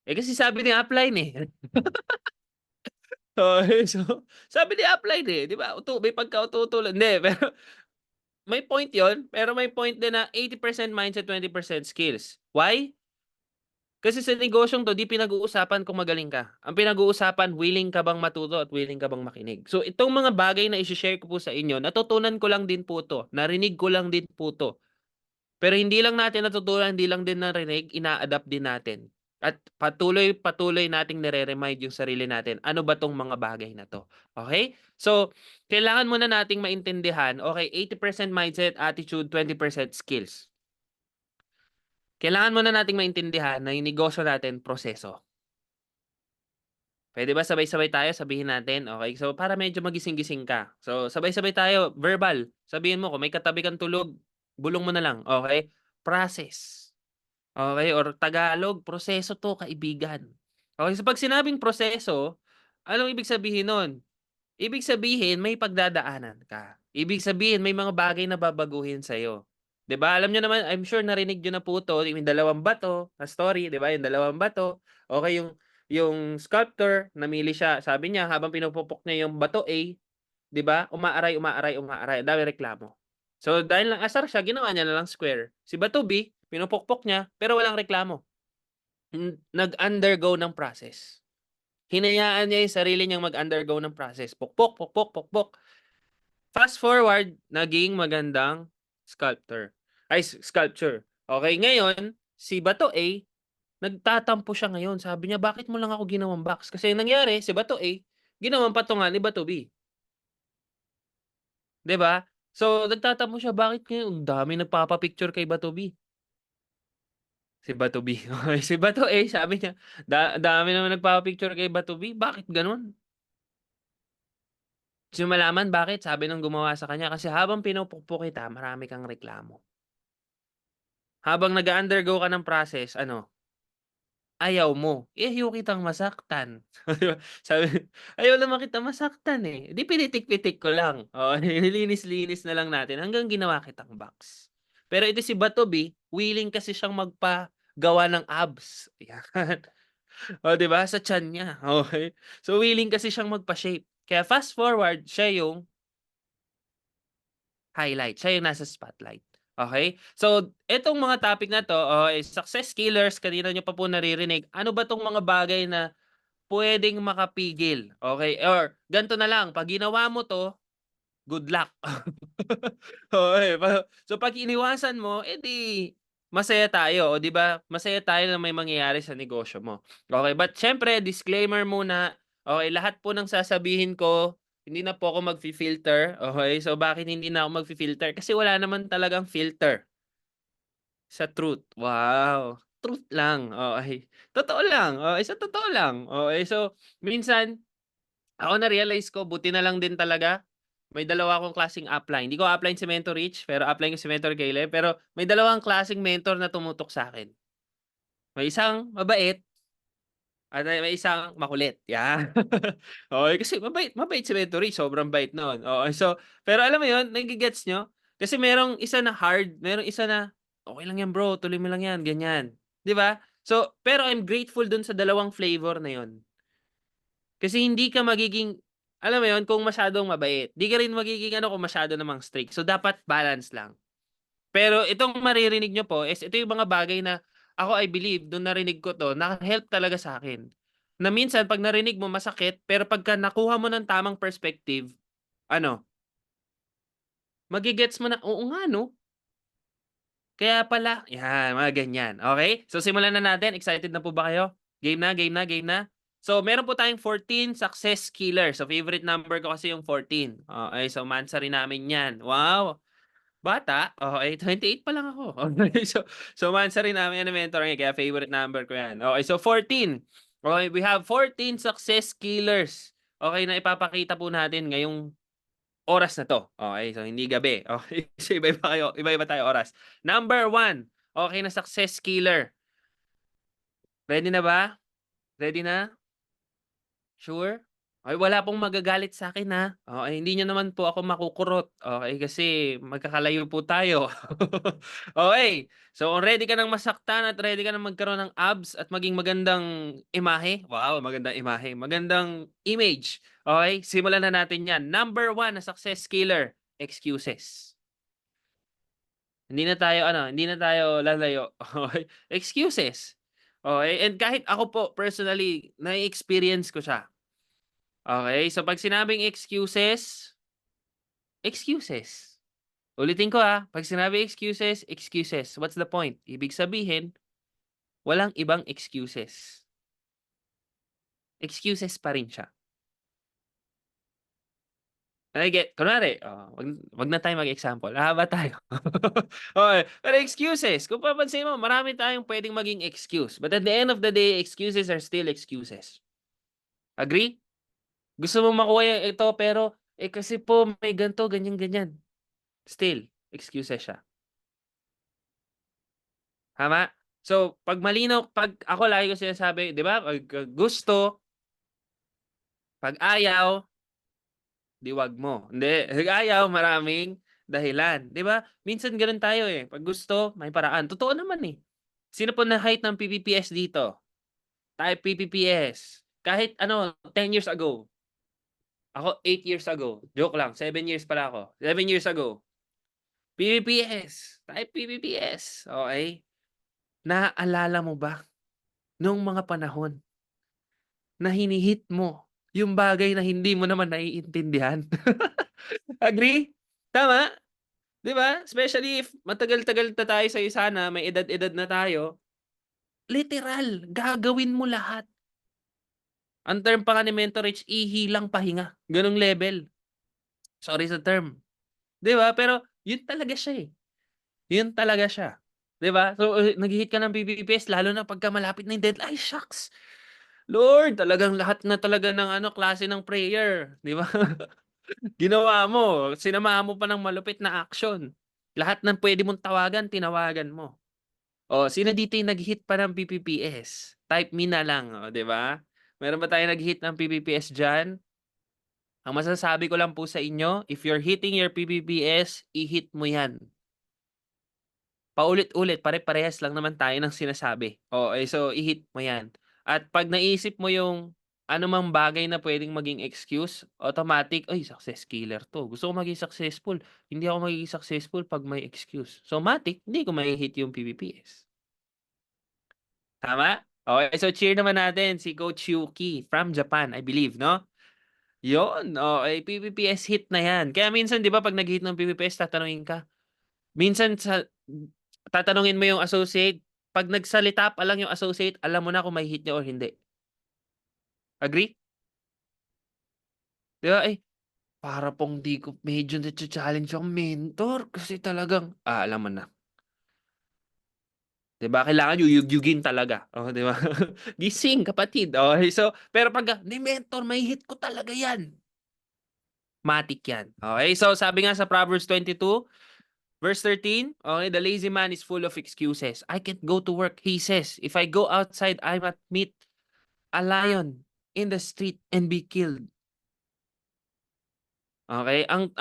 eh, kasi sabi ni upline, eh. Okey, so sabi ni upline, eh, 'di ba, may pagka-uto-uto hindi, pero may point yon, pero may point din na 80% mindset, 20% skills. Why? Kasi sa negosyong 'to, 'di pinag-uusapan kung magaling ka. Ang pinag-uusapan, willing ka bang matuto at willing ka bang makinig. So, itong mga bagay na ise-share ko po sa inyo, natutunan ko lang din po 'to, narinig ko lang din po 'to. Pero hindi lang natin natutunan, hindi lang din narinig, ina-adapt din natin. At patuloy-patuloy nating nire-remind yung sarili natin, ano ba 'tong mga bagay na 'to, okey? So, kailangan muna nating maintindihan, okey, 80% mindset, attitude, 20% skills. Kailangan muna nating maintindihan na yung negosyo natin proseso. Puwede ba sabay-sabay tayo sabihin natin, okey? So, para medyo magising-gising ka. So, sabay-sabay tayo, verbal. Sabihin mo kung may katabi kang tulog, bulong mo na lang, okey? Process. Okey, or Tagalog, proseso 'to kaibigan. Okey, so 'pag sinabing proseso, anong ibig sabihin nun? Ibig sabihin may pagdadaanan ka. Ibig sabihin may mga bagay na babaguhin sa'yo. 'Di ba? Alam niyo naman, I'm sure narinig niyo na po 'to, yung dalawang bato na story, 'di ba? Yung dalawang bato. Okay, yung sculptor, namili siya. Sabi niya habang pinupupok niya yung bato A, 'di ba? Umaaray, umaaray, umaaray. Ang daming reklamo. So dahil asar siya, ginawa niya na lang square. Si bato B, pinupukpok niya, pero walang reklamo. Nag-undergo ng process. Hinayaan niya yung sarili niyang mag-undergo ng process. Pukpok, pukpok, pukpok. Fast forward, naging magandang sculptor. Sculpture. Okay, ngayon, si Bato A, nagtatampo siya ngayon. Sabi niya, bakit mo lang ako ginawang box? Kasi yung nangyari, si Bato A, ginawang patungan ni Bato B. 'Di ba? So, nagtatampo siya, bakit ngayon? Ang dami nagpapapicture kay Bato B. Si Bato B. Okay, si Bato A, sabi niya, dami naman nagpapapicture kay Bato B. Bakit ganun? Gusto niyo malaman bakit? Sabi ng gumawa sa kanya, kasi habang pinupukpok kita, marami kang reklamo. Habang nag-undergo ka ng process, ano, ayaw mo. Ayaw kitang masaktan. Di ba? Sabi, ayaw naman kita masaktan eh. Di pinitik-pitik ko lang. O, nilinis-linis na lang natin hanggang ginawa kitang box. Pero ito si Bato B, willing kasi siyang magpagawa ng abs. Yan. O, di ba? Sa tiyan niya. Okay? So, willing kasi siyang magpa-shape. Kaya fast forward, siya yung highlight. Siya yung nasa spotlight. Okay? So, etong mga topic na 'to, success killers, kanina niyo pa po naririnig. Ano ba 'tong mga bagay na puwedeng makapigil, okay? Or ganito na lang, 'pag ginawa mo 'to, good luck. Okay, so 'pag iniwasan mo, di masaya tayo, o 'di ba? Masaya tayo na may mangyayari sa negosyo mo. Okay, but siyempre disclaimer muna, okay, lahat po ng sasabihin ko, hindi na po ako magfi-filter, okay? So bakit hindi na ako magfi-filter? Kasi wala naman talagang filter sa truth. Wow, truth lang, okey. Totoo lang, okey, sa totoo lang, okey. So minsan, ako na-realize ko buti na lang din talaga, may dalawa akong klaseng upline. Hindi ko upline si Mentor Rich, pero upline ko si Mentor Caleb. Pero may dalawang klaseng mentor na tumutok sa'kin. May isang mabait at may isang makulit, 'yan. Okey, kasi mabait mabait si Mentor Rich, sobrang bait no'n, okey. So, pero alam mo 'yun, nage-gets niyo? Kasi merong isa na hard, merong isa na, "Okey lang 'yan bro, tuloy mo lang 'yan," ganyan, 'di ba? So, pero I'm grateful dun sa dalawang flavor na 'yun. Kasi hindi ka magiging, alam mo 'yun, kung masyadong mabait. 'Di ka rin magiging ano kung masyado namang strict. So, dapat balance lang. Pero itong maririnig niyo po is ito yung mga bagay na ako, I believe nung narinig ko 'to, naka-help talaga sa'kin. Na minsan 'pag narinig mo masakit, pero pagka nakuha mo ng tamang perspective, ano, mage-gets mo na, "Oo nga 'no, kaya pala." 'Yan, mga ganyan, okey? So, simulan na natin. Excited na po ba kayo? Game na, game na, game na? So, meron po tayong 14 success killers. So, favorite number ko kasi yung 14. Okey, so mansarin namin 'yan. Wow, bata, okey, 28 pa lang ako. Okey, so mansarin namin 'yan ni mentor niya, kaya favorite number ko 'yan. Okey, so 14. Okey, we have 14 success killers. Okey, na ipapakita po natin ngayong oras na 'to. Okey, so hindi gabi. Okey, so iba-iba tayo oras. Number 1, okey na success killer. Ready na ba? Ready na? Sure? Ay, wala pong magagalit sa'kin, ha. Okey, hindi niyo naman po ako makukurot, okey, kasi magkakalayo po tayo. Okey, so kung ready ka ng masaktan at ready ka ng magkaroon ng abs at maging magandang imahe, wow, magandang imahe, magandang image, okey, simulan na natin 'yan. Number 1 na success killer, excuses. Hindi na tayo lalayo, okey, excuses. Okey, and kahit ako po personally, na-experience ko siya. Okay, so 'pag sinabing excuses, excuses. Ulitin ko, 'pag sinabing excuses, excuses. What's the point? Ibig sabihin, walang ibang excuses. Excuses pa rin siya. Kunwari, 'wag na tayo mag-example, hahaba tayo. Okey, pero excuses, kung papansin mo marami tayong puwedeng maging excuse, but at the end of the day, excuses are still excuses. Agree? Gusto mong makuha yung ito pero, kasi po may ganito, ganyan-ganyan. Still, excuses siya. Tama? So, 'pag ako lagi ko sinasabi, 'di ba, 'pag gusto, 'pag ayaw, 'di 'wag mo. Hindi, 'pag ayaw maraming dahilan, 'di ba? Minsan gano'n tayo, eh, 'pag gusto may paraan. Totoo naman, eh. Sino po na-height ng PPPS dito? Type PPPS. Kahit ano, 10 years ago. Ako 8 years ago. Joke lang, 7 years pala ako. 7 years ago. PPPS. Type PPPS. Okey. Naaalala mo ba nung mga panahon na hini-hit mo yung bagay na hindi mo naman naiintindihan? Agree? Tama? 'Di ba? Especially if matagal-tagal na tayo sa'yo sana, may edad-edad na tayo, literal gagawin mo lahat. Ang term pa nga ni Mentor Rich, ihilang pahinga, gano'ng level. Sorry sa term, 'di ba? Pero yun talaga siya, eh. Yun talaga siya, 'di ba? So, naghi-hit ka ng PPPS lalo na pagka malapit na yung deadline, ay shucks! Lord, talagang lahat na talaga ng ano, klase ng prayer, 'di ba? Ginawa mo, sinamahan mo pa ng malupit na action. Lahat ng puwede mong tawagan, tinawagan mo. Oh, sino dito yung nag-hit pa ng PPPS? Type me na lang, oh, 'di ba? Meron ba tayong nag-hit ng PPPS diyan? Ang masasabi ko lang po sa inyo, if you're hitting your PPPS, i-hit mo 'yan. Paulit-ulit, pare-parehas lang naman tayo ng sinasabi. Okey, so i-hit mo 'yan. At 'pag naisip mo yung anumang bagay na puwedeng maging excuse, automatic, "Ay, success killer 'to. Gusto ko maging successful. Hindi ako magiging successful 'pag may excuse." So, matic hindi ko mahi-hit yung PPPS. Tama? Okey, so cheer naman natin si Coach Yuki from Japan, I believe, no? Yun, okey, PPPS hit na 'yan. Kaya minsan 'di ba 'pag nag-hit ng PPPS tatanungin ka, minsan tatanungin mo yung associate, 'pag nagsalita pa lang yung associate, alam mo na kung mahi-hit niya or hindi. Agree? 'Di ba, para pong 'di ko medyo nacha-challenge ang mentor kasi talagang alam mo na. 'Di ba kailangan yuyugyugin talaga, oh, 'di ba? Gising kapatid, okey. So, pero pagka, "Hindi mentor mahi-hit ko talaga 'yan." Matic 'yan, okey? So, sabi nga sa Proverbs 22 verse 13, okay, "The lazy man is full of excuses. I can't go to work," he says. "If I go outside, I might meet a lion in the street and be killed." Okay, ang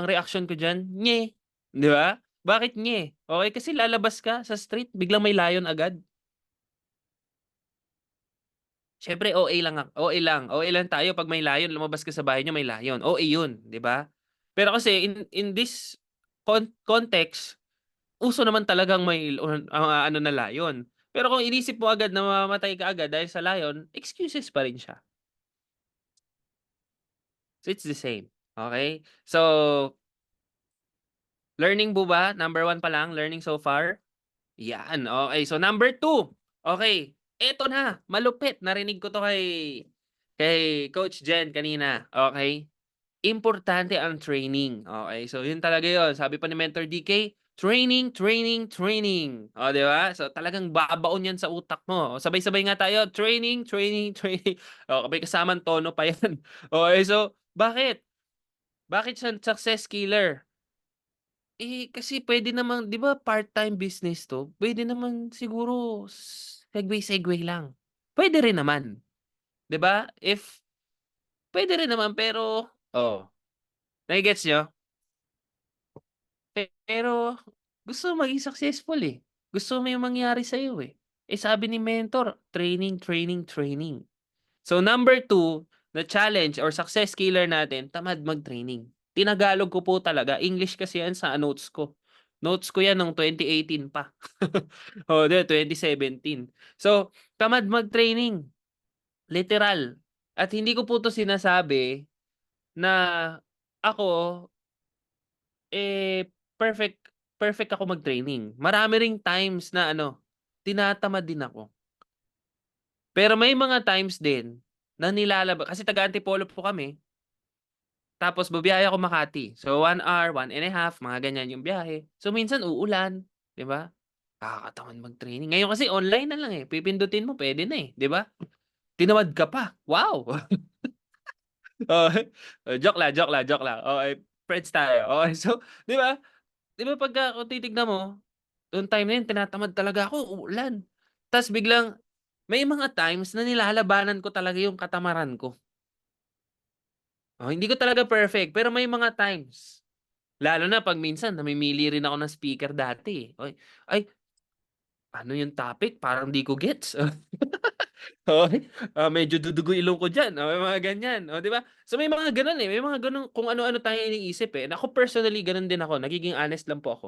reaksyon ko diyan, "Nye." 'Di ba? Bakit nye? Okay, kasi lalabas ka sa street biglang may lion agad. Siyempre OA lang tayo 'pag may lion, lumabas ka sa bahay niyo may lion, OA 'yun, 'di ba? Pero kasi in this context, uso naman talagang may ano na lion. Pero kung inisip mo agad na mamamatay ka agad dahil sa lion, excuses pa rin siya. So, it's the same, okay? So, learning po ba? Number 1 pa lang, learning so far? Yan, okay. So, number 2, okay, eto na, malupit. Narinig ko 'to kay Coach Jen kanina, okay. Importante ang training, okay. So, yun talaga yun. Sabi pa ni Mentor DK, training, training, training. Oh, 'di ba? So, talagang babaon yan sa utak mo. O, sabay-sabay nga tayo, training, training, training. Oh, may kasamang tono pa yan. Okay, so bakit? Bakit siya success killer? Kasi puwede namang 'di ba part-time business 'to, puwede naman siguro segue-segue lang. Puwede rin naman, 'di ba? If puwede rin naman pero nage-gets niyo? Pero gusto mo maging successful, eh. Gusto mo may mangyari sa'yo, eh. Sabi ni mentor, training, training, training. So, number 2 na challenge or success killer natin, tamad mag-training. Tinagalog ko po talaga, English kasi yan sa notes ko. Notes ko yan nung 2018 pa. 'Di 2017. So, tamad mag-training, literal. At hindi ko po 'to sinasabi na ako, perfect perfect ako mag-training. Marami ring times na ano, tinatamad din ako. Pero may mga times din na kasi taga Antipolo po kami. Tapos bibiyahe ako Makati. So 1 hour, 1.5 mga ganyan yung biyahe. So minsan uulan, 'di ba? Nakakatamad mag-training. Ngayon kasi online na lang, pipindutin mo puwede na, 'di ba? Tinamad ka pa, wow! Oo, joke lang, joke lang, joke lang. Okey, friends tayo. Okey, so 'di ba? 'Di ba pagka kung titignan mo, nung time na yun tinatamad talaga ako, uulan. Ta's biglang may mga times na nilalabanan ko talaga yung katamaran ko. Hindi ko talaga perfect, pero may mga times. Lalo na 'pag minsan namimili rin ako ng speaker dati, eh. Ay, ano yung topic parang di ko gets. Okey, medyo dudugo ilong ko diyan, may mga ganyan, 'di ba? So may mga gano'n, may mga gano'ng kung ano-ano tayong iniisip, eh. Ako personally gano'n din ako, nagiging honest lang po ako.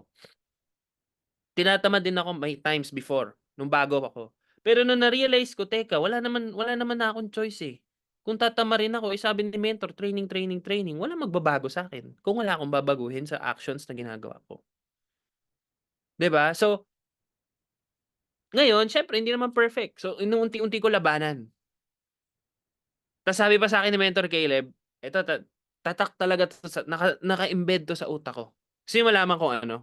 Tinatamad din ako may times before, nung bago ako. Pero nung na-realize ko, teka wala naman na akong choice, eh. Kung tatamarin ako, sabi ni mentor training, training, training, walang magbabago sa'kin kung wala akong babaguhin sa actions na ginagawa ko, 'di ba? So, ngayon siyempre hindi naman perfect, so inuunti-unti ko labanan. Tas sabi pa sa'kin ni mentor Caleb, eto tatak talaga 'to sa naka-embed 'to sa utak ko. Gusto niyo malaman kung ano?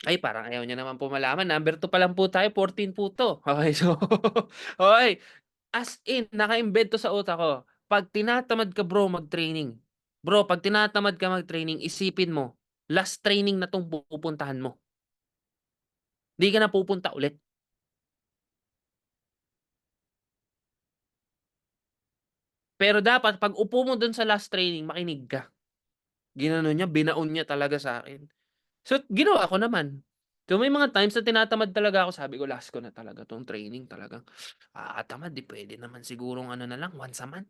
Ay, parang ayaw niya naman po malaman, number 2 pa lang po tayo, 14 po 'to. Okey, so okey, as in naka-embed 'to sa utak ko. 'Pag tinatamad ka bro, 'pag tinatamad ka mag-training isipin mo, last training na 'tong pupuntahan mo. 'Di ka na pupunta ulit. Pero dapat 'pag upo mo dun sa last training makinig ka. Ginanon niya, binaon niya talaga sa'kin. So, ginawa ko naman. So, may mga times na tinatamad talaga ako, sabi ko, "Last ko na talaga 'tong training, talagang nakakatamad, 'di puwede naman sigurong ano na lang, once a month."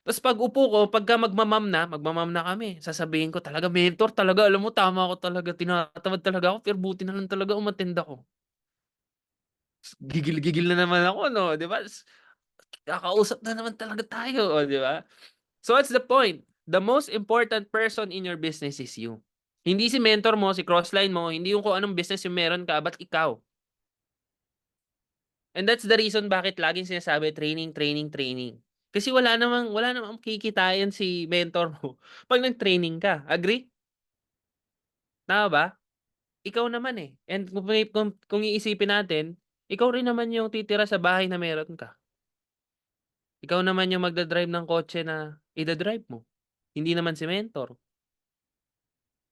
Ta's pag-upo ko, pagka magma-mom na kami, sasabihin ko, "Talaga mentor, talaga alam mo tama ako talaga, tinatamad talaga ako, pero buti na lang talaga umattend ako." Gigil-gigil na naman ako 'no, 'di ba? Kakausap na naman talaga tayo, oh, 'di ba? So, what's the point? The most important person in your business is you. Hindi si mentor mo, si crossline mo, hindi yung kung anong business yung meron ka, ba't ikaw? And that's the reason bakit laging sinasabi training, training, training. Kasi wala namang kikitain si mentor mo 'pag nag-training ka, agree? Tama ba? Ikaw naman, eh, and kung iisipin natin, ikaw rin naman yung titira sa bahay na meron ka. Ikaw naman yung magda-drive ng kotse na ida-drive mo, hindi naman si mentor.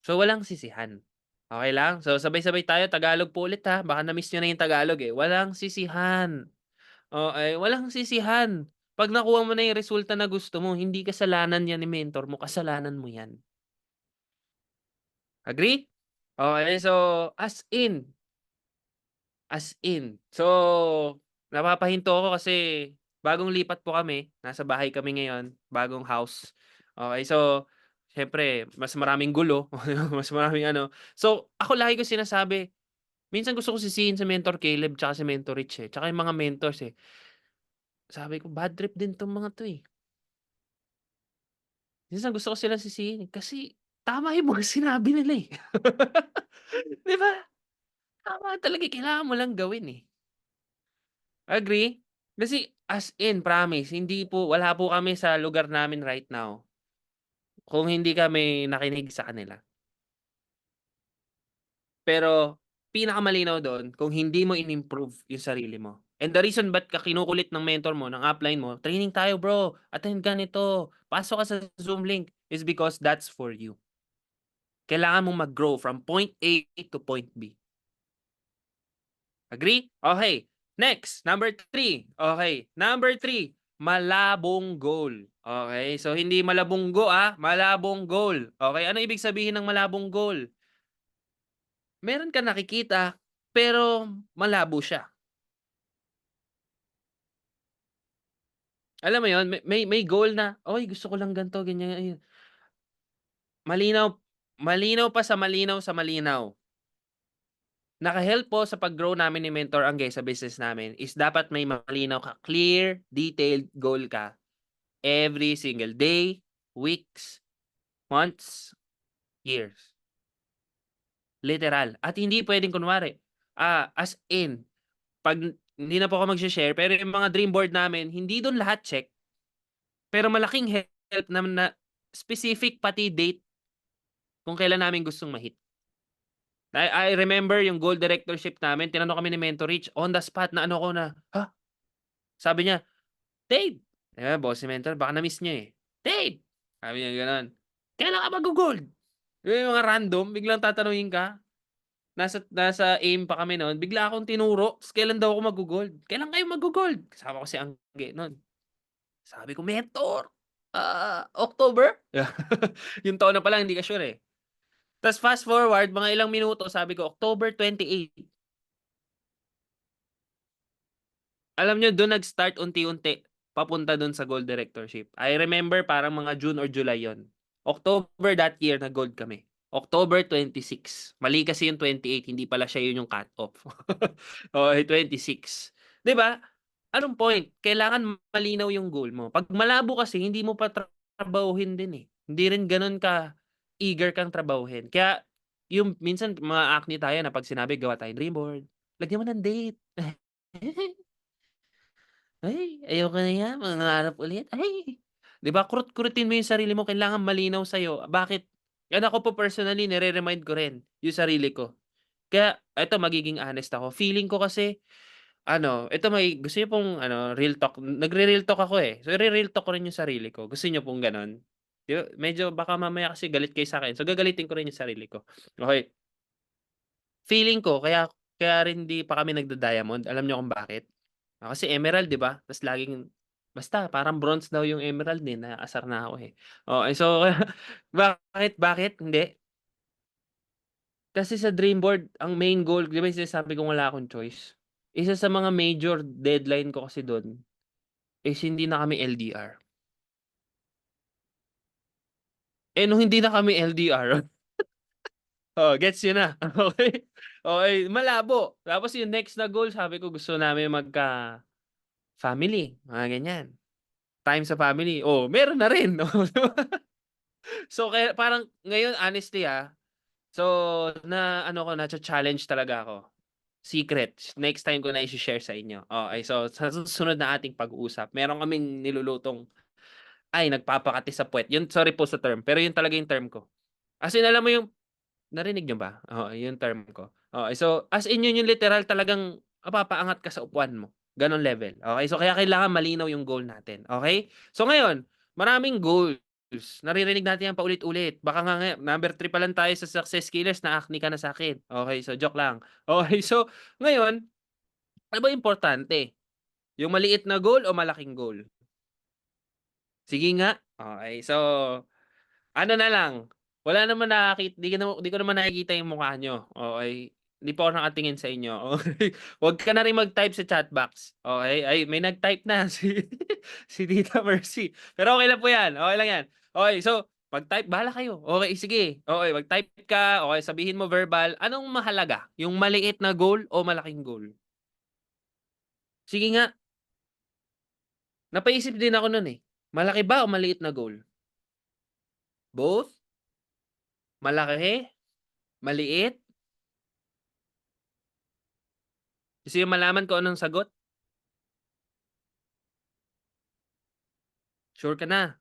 So, walang sisihan. Okey lang? So, sabay-sabay tayo Tagalog po ulit, ha, baka na-miss niyo na yung Tagalog, eh. Walang sisihan, okey? Walang sisihan. 'Pag nakuha mo na yung resulta na gusto mo, hindi kasalanan 'yan ni mentor mo, kasalanan mo 'yan. Agree? Okey, so as in. So, napapahinto ako kasi bagong lipat po kami, nasa bahay kami ngayon, bagong house. Okey, so siyempre mas maraming gulo, mas maraming ano. So, ako lagi ko sinasabi, minsan gusto ko sisihin si Mentor Caleb tsaka si Mentor Rich, eh, tsaka yung mga mentors, eh. Sabi ko, bad trip din 'tong mga 'to, eh. Minsan gusto ko silang sisihin, eh, kasi tama yung mga sinabi nila, eh. 'Di ba? Tama talaga, eh, kailangan mo lang gawin, eh. Agree? Kasi as in promise wala po kami sa lugar namin right now kung hindi kami nakinig sa kanila. Pero pinakamalinaw dun kung hindi mo in-improve yung sarili mo. And the reason ba't ka kinukulit ng mentor mo, ng upline mo, "Training tayo bro, attend ka nito, pasok ka sa Zoom link," is because that's for you. Kailangan mong mag-grow from point A to point B. Agree? Okay. Next, number 3. Okay, number 3, malabong goal. Okay, so hindi malabonggo, malabong goal. Okay, ano ibig sabihin ng malabong goal? Meron kang nakikita, pero malabo siya. Alam mo yon, may goal na, "Uy, gusto ko lang ganito, ganyan." Ayun. Malinaw malinaw pa sa malinaw sa malinaw. Naka-help po sa pag-grow namin ni Mentor Angge sa business namin is dapat may malinaw ka, clear, detailed goal ka every single day, weeks, months, years. Literal. At hindi puwedeng kunwari, as in 'pag hindi na po ako magshe-share, pero yung mga dream board namin, hindi dun lahat check, pero malaking help na specific pati date kung kailan namin gustong ma-hit. I remember yung goal directorship namin, tinanong kami ni Mentor Rich, on the spot na ano ko na, "Ha?" Sabi niya, "Dave," boss si Mentor baka na-miss niya, eh. "Dave," sabi niya gano'n, "kailan ka maggo-gold?" Yung mga random, biglang tatanungin ka. Nasa AIM pa kami no'n, bigla akong tinuro, ta's kailan daw ako maggo-gold, "Kailan kayo maggo-gold?" Kasama ko si Angge no'n. Sabi ko, "Mentor, October? Yung taon na pala hindi ka sure eh. Tas fast forward, mga ilang minuto, sabi ko, October 28. Alam niyo dun nag-start unti-unti papunta dun sa gold directorship. I remember parang mga June or July yon. October that year nag-gold kami. October 26. Mali kasi yung 28, hindi pala siya yun yung cut-off. Okay, 26. 'Di ba? Anong point? Kailangan malinaw yung goal mo. Pag malabo kasi, hindi mo pa trabahuhin din eh. Hindi rin ganun ka eager kang trabahuhin. Kaya yung minsan mga acne tayo na pag sinabi gawa tayong dream board, lagyan mo ng date. Ay, ayoko na yan, mangarap ulit. Ay, 'di ba kurut-kurutin mo yung sarili mo, kailangan malinaw sa'yo. Bakit? Yan ako po personally, nire-remind ko rin yung sarili ko. Kaya eto magiging honest ako. Feeling ko kasi ano, ito may gusto niyo pong ano, real talk. Nagre-real talk ako eh. So, ire-real talk ko rin yung sarili ko. Gusto niyo pong gano'n? 'Di ba, medyo baka mamaya kasi galit kayo sa'kin. So, gagalitin ko rin yung sarili ko. Okey. Feeling ko kaya kaya rin 'di pa kami nagda-diamond, alam niyo kung bakit? Kasi emerald 'di ba? Tas laging basta parang bronze daw yung emerald eh, naaasar na ako eh. Okey, so bakit hindi? Kasi sa dream board ang main goal 'di ba yung sinasabi kong wala akong choice? Isa sa mga major deadline ko kasi dun is hindi na kami LDR. Eh, nung hindi na kami LDR, oh, gets niyo na, okey? Okey, malabo. Tapos yung next na goal sabi ko gusto namin magka-family, mga ganyan. Time sa family, oh, meron na rin, oh, 'di ba? So, kaya parang ngayon honestly, so na ano ko, nacha-challenge talaga ako. Secret, next time ko na i-she-share sa inyo. Okey, so sa susunod na ating pag-uusap meron kaming nilulutong ay nagpapakati sa puwet, yun sorry po sa term, pero yun talaga yung term ko. As in alam mo yung narinig niyo ba? Oo, yung term ko. Okey, so as in yun yung literal talagang mapapaangat ka sa upuan mo, gano'ng level. Okey, so kaya kailangan malinaw yung goal natin, okey? So ngayon, maraming goals, naririnig natin yan paulit-ulit. Baka nga number 3 pa lang tayo sa success killers na-acne ka na sa'kin. Okey, so joke lang. Okey, so ngayon, ano ba importante, yung maliit na goal o malaking goal? Sige nga. Okey, so ano na lang, wala naman di ko naman nakikita yung mukha niyo, okey? Hindi po ako nakatingin sa inyo, okey? Wag ka na rin mag-type sa chat box, okey? Ay, may nag-type na si Tita Mercy. Pero okey lang po 'yan, okey lang 'yan. Okey, so mag-type bahala kayo. Okey, sige. Okey, mag-type ka, okey sabihin mo verbal, anong mahalaga, yung maliit na goal o malaking goal? Sige nga, napaisip din ako nun, eh. Malaki ba o maliit na goal? Both? Malaki? Maliit? Gusto niyo malaman kung anong sagot? Sure ka na?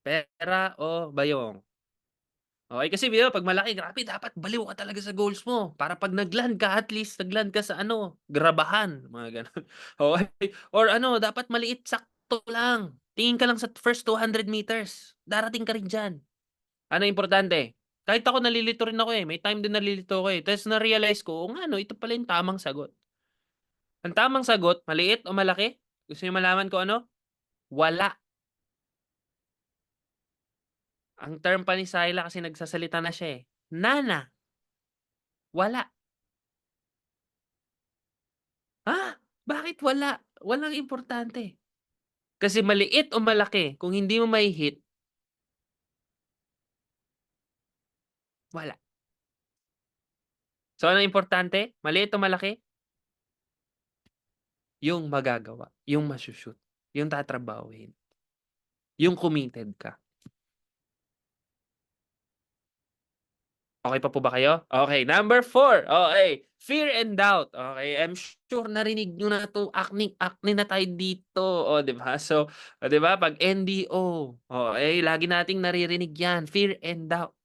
Pera o bayong? Okey, kasi 'di ba 'pag malaki grabe dapat baliw ka talaga sa goals mo para 'pag nag-land ka at least nag-land ka sa ano, grabahan, mga gano'n. Okey, or ano dapat maliit sakto lang, tingin ka lang sa first 200 meters, darating ka rin diyan. Ano importante, kahit ako nalilito rin ako, eh, may time din nalilito ako, eh, ta's na-realize ko, oo nga 'no, ito pala yung tamang sagot. Ang tamang sagot, maliit o malaki? Gusto niyo malaman kung ano? Wala. Ang term pa ni Syla kasi nagsasalita na siya, eh. Nana, wala. Ha? Bakit wala? Walang importante. Kasi maliit o malaki, kung hindi mo mahi-hit, wala. So, anong importante? Maliit o malaki? Yung magagawa, yung masu-shoot, yung tatrabahuhin, yung committed ka. Okey pa po ba kayo? Okey, number 4, okey, fear and doubt. Okey, I'm sure narinig niyo na 'to, acne na tayo dito, oh, 'di ba? So, oh, 'di ba 'pag NDO, okey, lagi nating naririnig 'yan, fear and doubt.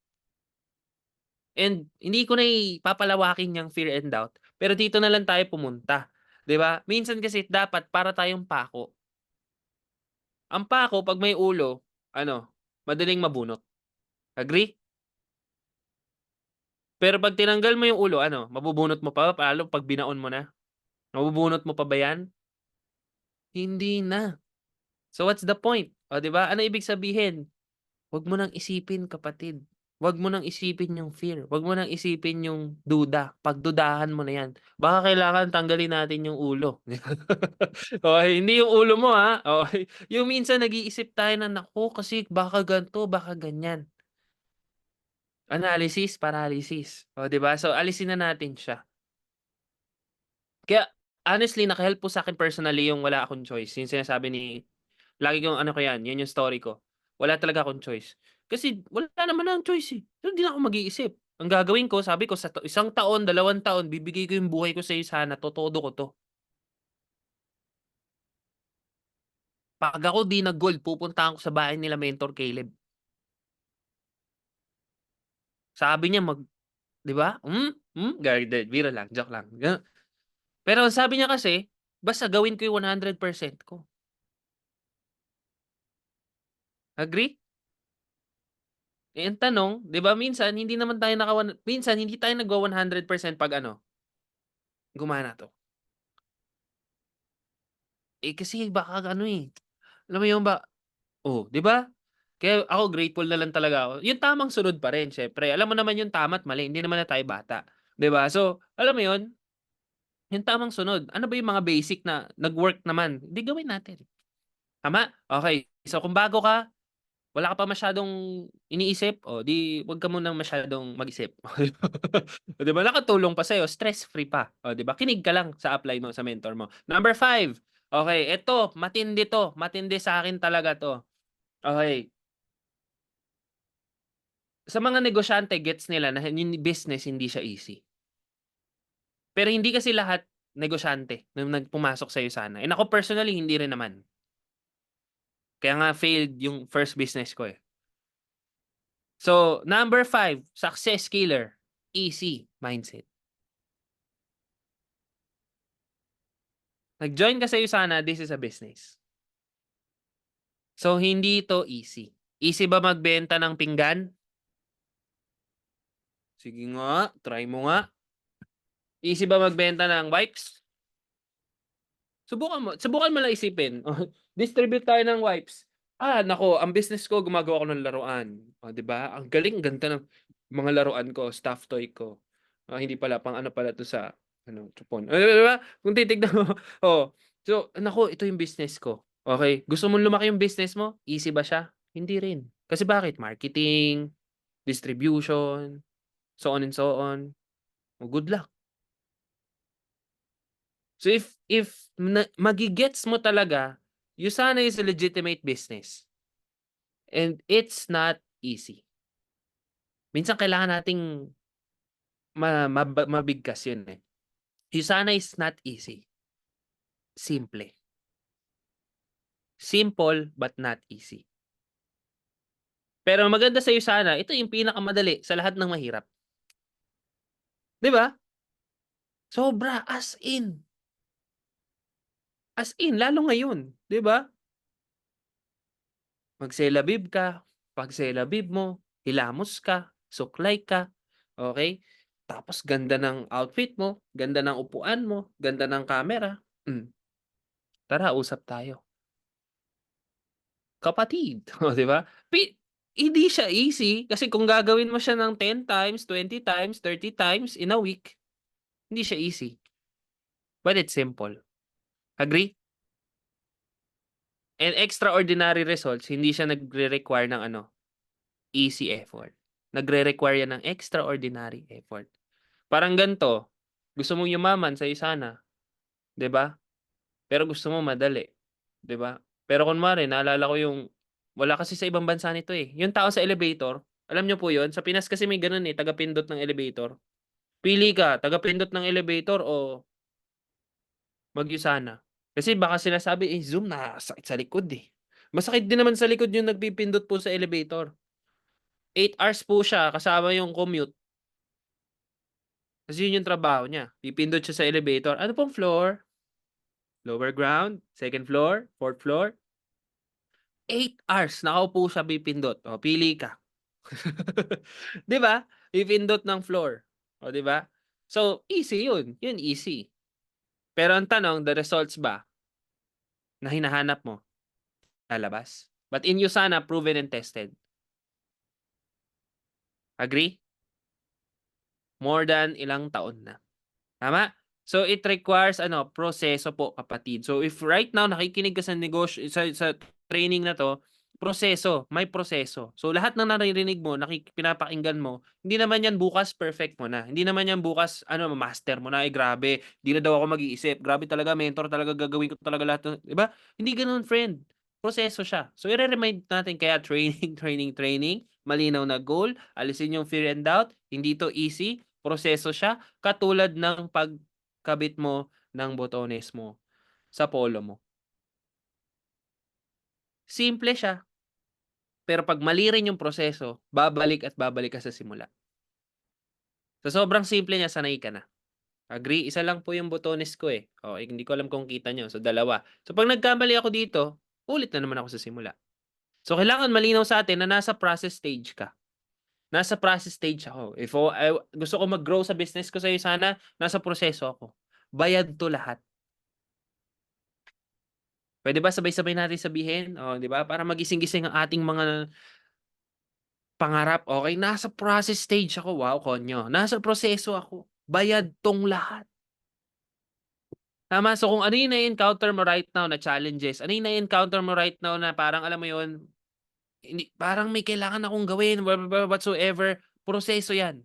And hindi ko na papalawakin yang fear and doubt, pero dito na lang tayo pumunta, 'di ba? Minsan kasi dapat para tayong pako. Ang pako 'pag may ulo, ano, madaling mabunot, agree? Pero 'pag tinanggal mo yung ulo ano, mabubunot mo pa lalo 'pag binaon mo na? Mabubunot mo pa ba 'yan? Hindi na. So, what's the point? O, 'di ba? Ano ibig sabihin? Huwag mo nang isipin, kapatid. Huwag mo nang isipin yung fear. Huwag mo nang isipin yung duda. Pagdudahan mo na 'yan. Baka kailangan tanggalin natin yung ulo. Okey, hindi yung ulo mo, okey. Yung minsan nag-iisip tayo na, "Naku, kasi baka ganito, baka ganyan." Analysis, paralysis. O, 'di ba? So, alisin na natin siya. Kaya honestly, naka-help po sa'kin personally yung wala akong choice. Yung sinasabi ni lagi kong ano ko 'yan, 'yan yung story ko. Wala talaga akong choice. Kasi wala naman akong choice, eh. So, hindi na ako mag-iisip. Ang gagawin ko, sabi ko sa 1 taon, 2 taon, bibigay ko yung buhay ko sa'yo sana, totodo ko 'to. 'Pag ako 'di nag-gold, pupuntahan ko sa bahay nila Mentor Caleb. Sabi niya 'di ba? Biro lang, joke lang. Pero sabi niya kasi, basta gawin ko yung 100% ko. Agree? Eh, ang tanong, 'di ba minsan minsan hindi tayo nagwa-100% 'pag ano, gumana 'to. Eh, kasi baka ano, eh, alam mo yun ba 'di ba? Kaya ako grateful na lang talaga ako. Yung tamang sunod pa rin siyempre. Alam mo naman yung tama at mali, hindi naman na tayo bata, 'di ba? So, alam mo yun, yung tamang sunod. Ano ba yung mga basic na nag-work naman, 'di gawin natin. Tama? Okey. So, kung bago ka, wala ka pa masyadong iniisip, 'di 'wag ka munang masyadong mag-isip. Oh, 'di ba nakatulong pa sa'yo, stress-free pa, 'di ba? Kinig ka lang sa apply mo sa mentor mo. Number 5, okey, eto matindi 'to, matindi sa'kin talaga 'to. Okey, sa mga negosyante gets nila na yung business hindi siya easy. Pero hindi kasi lahat negosyante na pumasok sa'yo sana, and ako personally hindi rin naman. Kaya nga failed yung first business ko, eh. So, number 5, success killer, easy mindset. Nag-join ka sa'yo sana, this is a business. So, hindi ito easy. Easy ba magbenta ng pinggan? Sige nga, try mo nga. Easy ba magbenta ng wipes? Subukan mo lang isipin. Distribute tayo ng wipes. Naku, ang business ko gumagawa ako ng laruan. 'Di ba? Ang galing, ganda ng mga laruan ko, stuffed toy ko. Hindi pala, pang ano pala 'to sa ano, chupon. 'Di ba? Kung titignan mo, oh. So, naku, ito yung business ko. Okey, gusto mong lumaki yung business mo, easy ba siya? Hindi rin. Kasi bakit? Marketing, distribution, so on and so on. Good luck. So if magi-gets mo talaga, Usana is a legitimate business and it's not easy. Minsan kailangan nating mabigkas yun, eh. Usana is not easy. Simple. Simple but not easy. Pero maganda sa Usana, ito yung pinakamadali sa lahat ng mahirap. 'Di ba? Sobra, as in. As in, lalo ngayon, 'di ba? Magselabib ka, 'pag selabib mo, hilamos ka, suklay ka, okey? Tapos ganda ng outfit mo, ganda ng upuan mo, ganda ng camera, tara usap tayo, kapatid, oh, 'di ba? Hindi siya easy kasi kung gagawin mo siya ng 10 times, 20 times, 30 times in a week, hindi siya easy, but it's simple. Agree? And extraordinary results, hindi siya nagre-require ng ano, easy effort. Nagre-require yan ng extraordinary effort. Parang gan'to, gusto mong yumaman sa'yo sana, 'di ba? Pero gusto mo madali, 'di ba? Pero kunwari naalala ko yung wala kasi sa ibang bansa nito, eh, yung tao sa elevator, alam niyo po yun? Sa Pinas kasi may gano'n, eh, tagapindot ng elevator. Pili ka, tagapindot ng elevator o mag-Usana. Kasi baka sinasabi, Zoom nakakasakit sa likod, eh. Masakit din naman sa likod yung nagpipindot po sa elevator. 8 hours po siya kasama yung commute. Kasi yun yung trabaho niya, pipindot siya sa elevator. Ano pong floor? Lower ground, second floor, fourth floor. 8 hours nakaupo siya pipindot. Pili ka. 'Di ba? Pipindot ng floor. 'Di ba? So, easy yun. Yun easy. Pero ang tanong, the results ba na hinahanap mo, lalabas? But in USANA, proven and tested. Agree? More than ilang taon na. Tama? So it requires proseso po kapatid. So if right now nakikinig ka sa negosyo sa training na to, may proseso. So lahat ng naririnig mo, pinapakinggan mo, hindi naman yan bukas perfect mo na. Hindi naman yan bukas master mo na, grabe, hindi na daw ako mag-iisip. Grabe talaga, mentor talaga, gagawin ko talaga lahat. 'Di ba? Hindi ganoon, friend. Proseso siya. So i-remind natin kaya training, training, training, malinaw na goal, alisin yung fear and doubt, hindi to easy, proseso siya, katulad ng pagkabit mo ng botones mo sa polo mo. Simple siya. Pero pag mali rin yung proseso, babalik at babalik ka sa simula. So sobrang simple niya, sanay ka na. Agree? Isa lang po yung botones ko eh. Hindi ko alam kung kita nyo. So 2. So pag nagkamali ako dito, ulit na naman ako sa simula. So kailangan malinaw sa atin na nasa process stage ka. Nasa process stage ako. If gusto ko mag-grow sa business ko sa'yo, sana nasa proseso ako. Bayad to lahat. Pwede ba sabay-sabay natin sabihin? 'Di ba? Para magising-gising ang ating mga pangarap. Okay, nasa process stage ako. Wow, konyo. Nasa proseso ako. Bayad tong lahat. Tama? So kung ano yung na-encounter mo right now na challenges, ano yung na-encounter mo right now na parang alam mo yun, hindi, parang may kailangan akong gawin, whatsoever, proseso yan.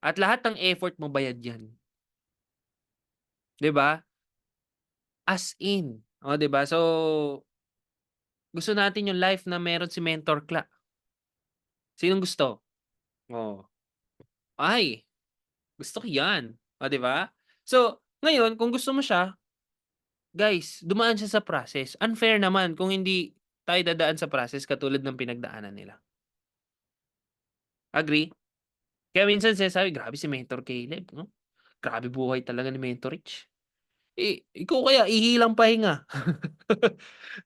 At lahat ng effort mo, bayad yan. 'Di ba? As in. 'Di ba? So, gusto natin yung life na meron si Mentor Kla. Sinong gusto? Oh. Ay, gusto ko 'yan. 'Di ba? So, ngayon kung gusto mo siya, guys, dumaan siya sa process. Unfair naman kung hindi tayo dadaan sa process katulad ng pinagdaanan nila. Agree? Kaya minsan sinasabi, grabe si Mentor Caleb, no? Grabe buhay talaga ni Mentor Rich. Ikaw kaya ihilang pahinga.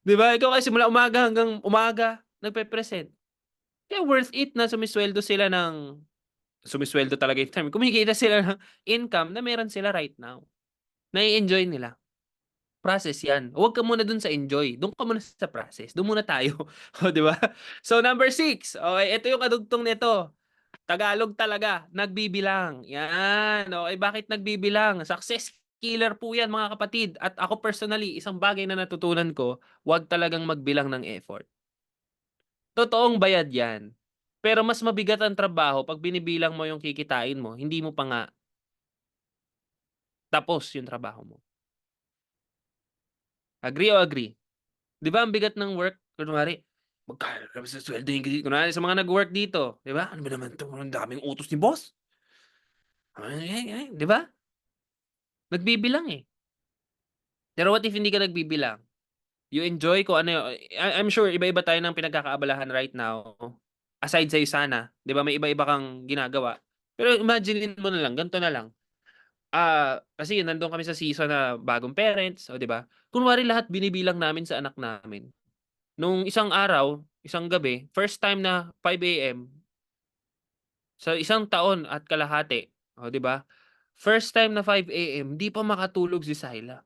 'Di ba? Ikaw kaya simula umaga hanggang umaga nagpe-present. Kaya worth it na sumisweldo talaga yung term. Kumikita sila ng income na meron sila right now. Nai-enjoy nila. Process 'yan. Huwag ka muna dun sa enjoy. Dun ka muna sa process. Dun muna tayo. 'Di ba? So number 6. Okay, ito yung kadugtong nito. Tagalog talaga, nagbibilang. Yan. Okay, bakit nagbibilang? Success killer po yan mga kapatid. At ako personally, isang bagay na natutunan ko, huwag talagang magbilang ng effort. Totoong bayad yan. Pero mas mabigat ang trabaho pag binibilang mo yung kikitain mo, hindi mo pa nga tapos yung trabaho mo. Agree o agree? Di ba ang bigat ng work? Kunwari, magkano sa sweldo yung kunwari sa mga nag-work dito. Di ba? Ano ba naman ito? Ang daming utos ni boss. Di ba? Nagbibilang eh. Pero what if hindi ka nagbibilang? You enjoy ko ano, I'm sure iba-iba tayo ng pinagkakaabalahan right now. Aside sa'yo sana, 'di ba may iba-iba kang ginagawa. Pero imaginin mo na lang, ganito na lang. Kasi nandoon kami sa season na bagong parents, o 'di ba? Kunwari lahat binibilang namin sa anak namin. Nung isang araw, isang gabi, first time na 5 AM sa isang taon at kalahati, o 'di ba? First time na 5 AM, 'di pa makatulog si Syla.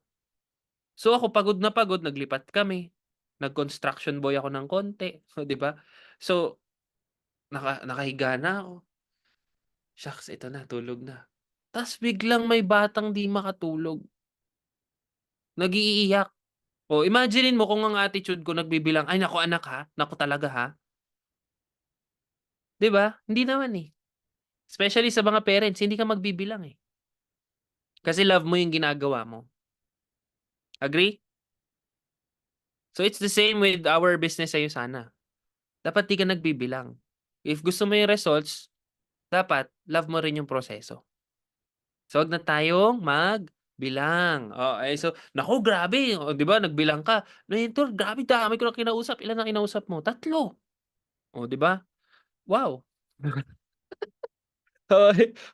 So ako pagod na pagod, naglipat kami. Nag-construction boy ako ng konti, oh, 'di ba? So, nakahiga na ako. Shucks, ito na, tulog na. Ta's biglang may batang 'di makatulog. Nag-iiyak. Oh, imaginin mo kung ang attitude ko nagbibilang, "Ay naku anak ha, naku talaga ha." 'Di ba? Hindi naman, eh. Especially sa mga parents, hindi ka magbibilang, eh. Kasi love mo yung ginagawa mo. Agree? So, it's the same with our business sa'yo sana. Dapat 'di ka nagbibilang. If gusto mo yung results, dapat love mo rin yung proseso. So, wag na tayong magbilang. So, naku grabe, 'di ba nagbilang ka, "Mentor grabe dami ko ng kinausap." Ilan ang kinausap mo? 3. 'Di ba? Wow.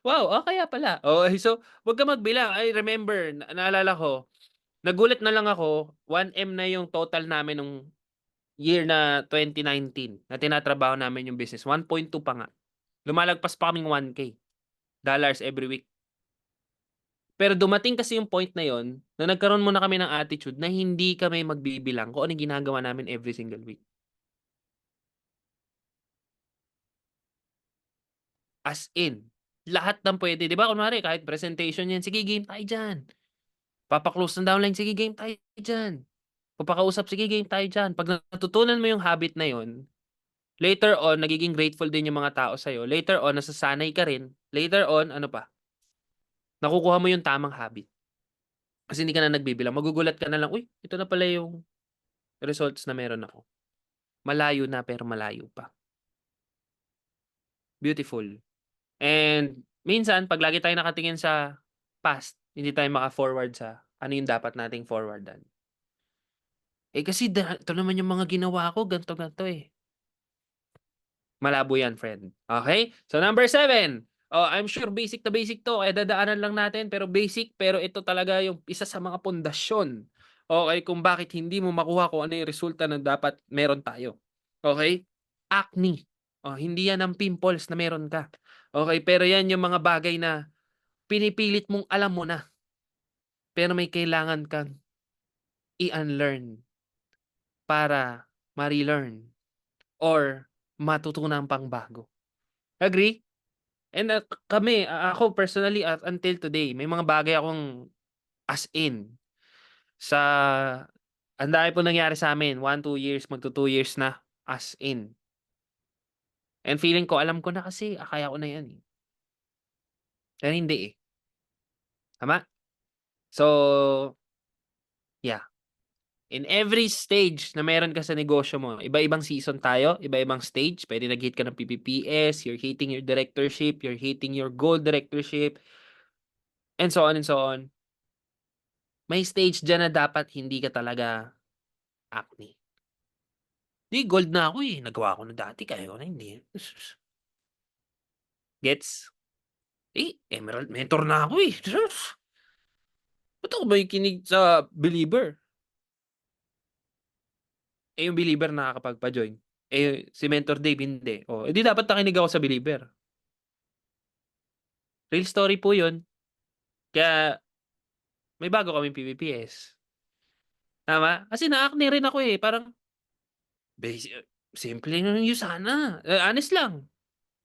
Wow, kaya pala. So, wag kang magbilang. I remember, naalala ko, nagulat na lang ako, 1M na yung total namin nung year na 2019 na tinatrabaho namin yung business, 1.2 pa nga. Lumalagpas pa kaming 1K dollars every week. Pero dumating kasi yung point na yon na nagkaroon muna kami ng attitude na hindi kami magbibilang kung anong ginagawa namin every single week. As in, lahat ng pwede. Di ba? Kunwari, kahit presentation yan, sige, game tayo dyan. Papa-close ng downline, sige, game tayo dyan. Papakausap, sige, game tayo dyan. Pag natutunan mo yung habit na yun, later on, nagiging grateful din yung mga tao sa'yo. Later on, nasasanay ka rin. Later on, ano pa? Nakukuha mo yung tamang habit. Kasi hindi ka na nagbibilang. Magugulat ka na lang, uy, ito na pala yung results na meron ako. Malayo na pero malayo pa. Beautiful. And minsan, pag lagi tayo nakatingin sa past, hindi tayo maka-forward sa ano yung dapat nating forwardan. Kasi ito naman yung mga ginawa ko, ganto-ganto eh. Malabo yan, friend. Okay? So, number 7. Oh, I'm sure basic na basic to. Kaya dadaanan lang natin. Pero basic, pero ito talaga yung isa sa mga pundasyon. Okay? Kung bakit hindi mo makuha kung ano yung resulta na dapat meron tayo. Okay? Acne. Oh, hindi yan ang pimples na meron ka. Okay? Pero yan yung mga bagay na pinipilit mong alam mo na. Pero may kailangan kang i-unlearn para ma-relearn or matutunan pang bago. Agree? And ako personally until today, may mga bagay akong as in sa ang dami po nangyari sa amin. 1, 2 years, magto 2 years na as in. And feeling ko, alam ko na kasi, kaya ko na yan eh. Pero hindi eh. Tama? So, yeah. In every stage na meron ka sa negosyo mo, iba-ibang season tayo, iba-ibang stage. Pwede nag-hit ka ng PPPS, you're hitting your directorship, you're hitting your gold directorship, and so on and so on. May stage dyan na dapat hindi ka talaga acne. Di, gold na ako eh. Nagawa ko na dati, kaya ko na hindi. Gets? Emerald mentor na ako eh. Ba't ako ba yung kinig sa believer? Yung believer nakakapagpa-join. Si Mentor Dave hindi. Di dapat nakinig ako sa believer. Real story po yun. Kaya, may bago kaming PPPS. Tama? Kasi na-acne rin ako eh. Parang, simple yun yung sana. Honest lang.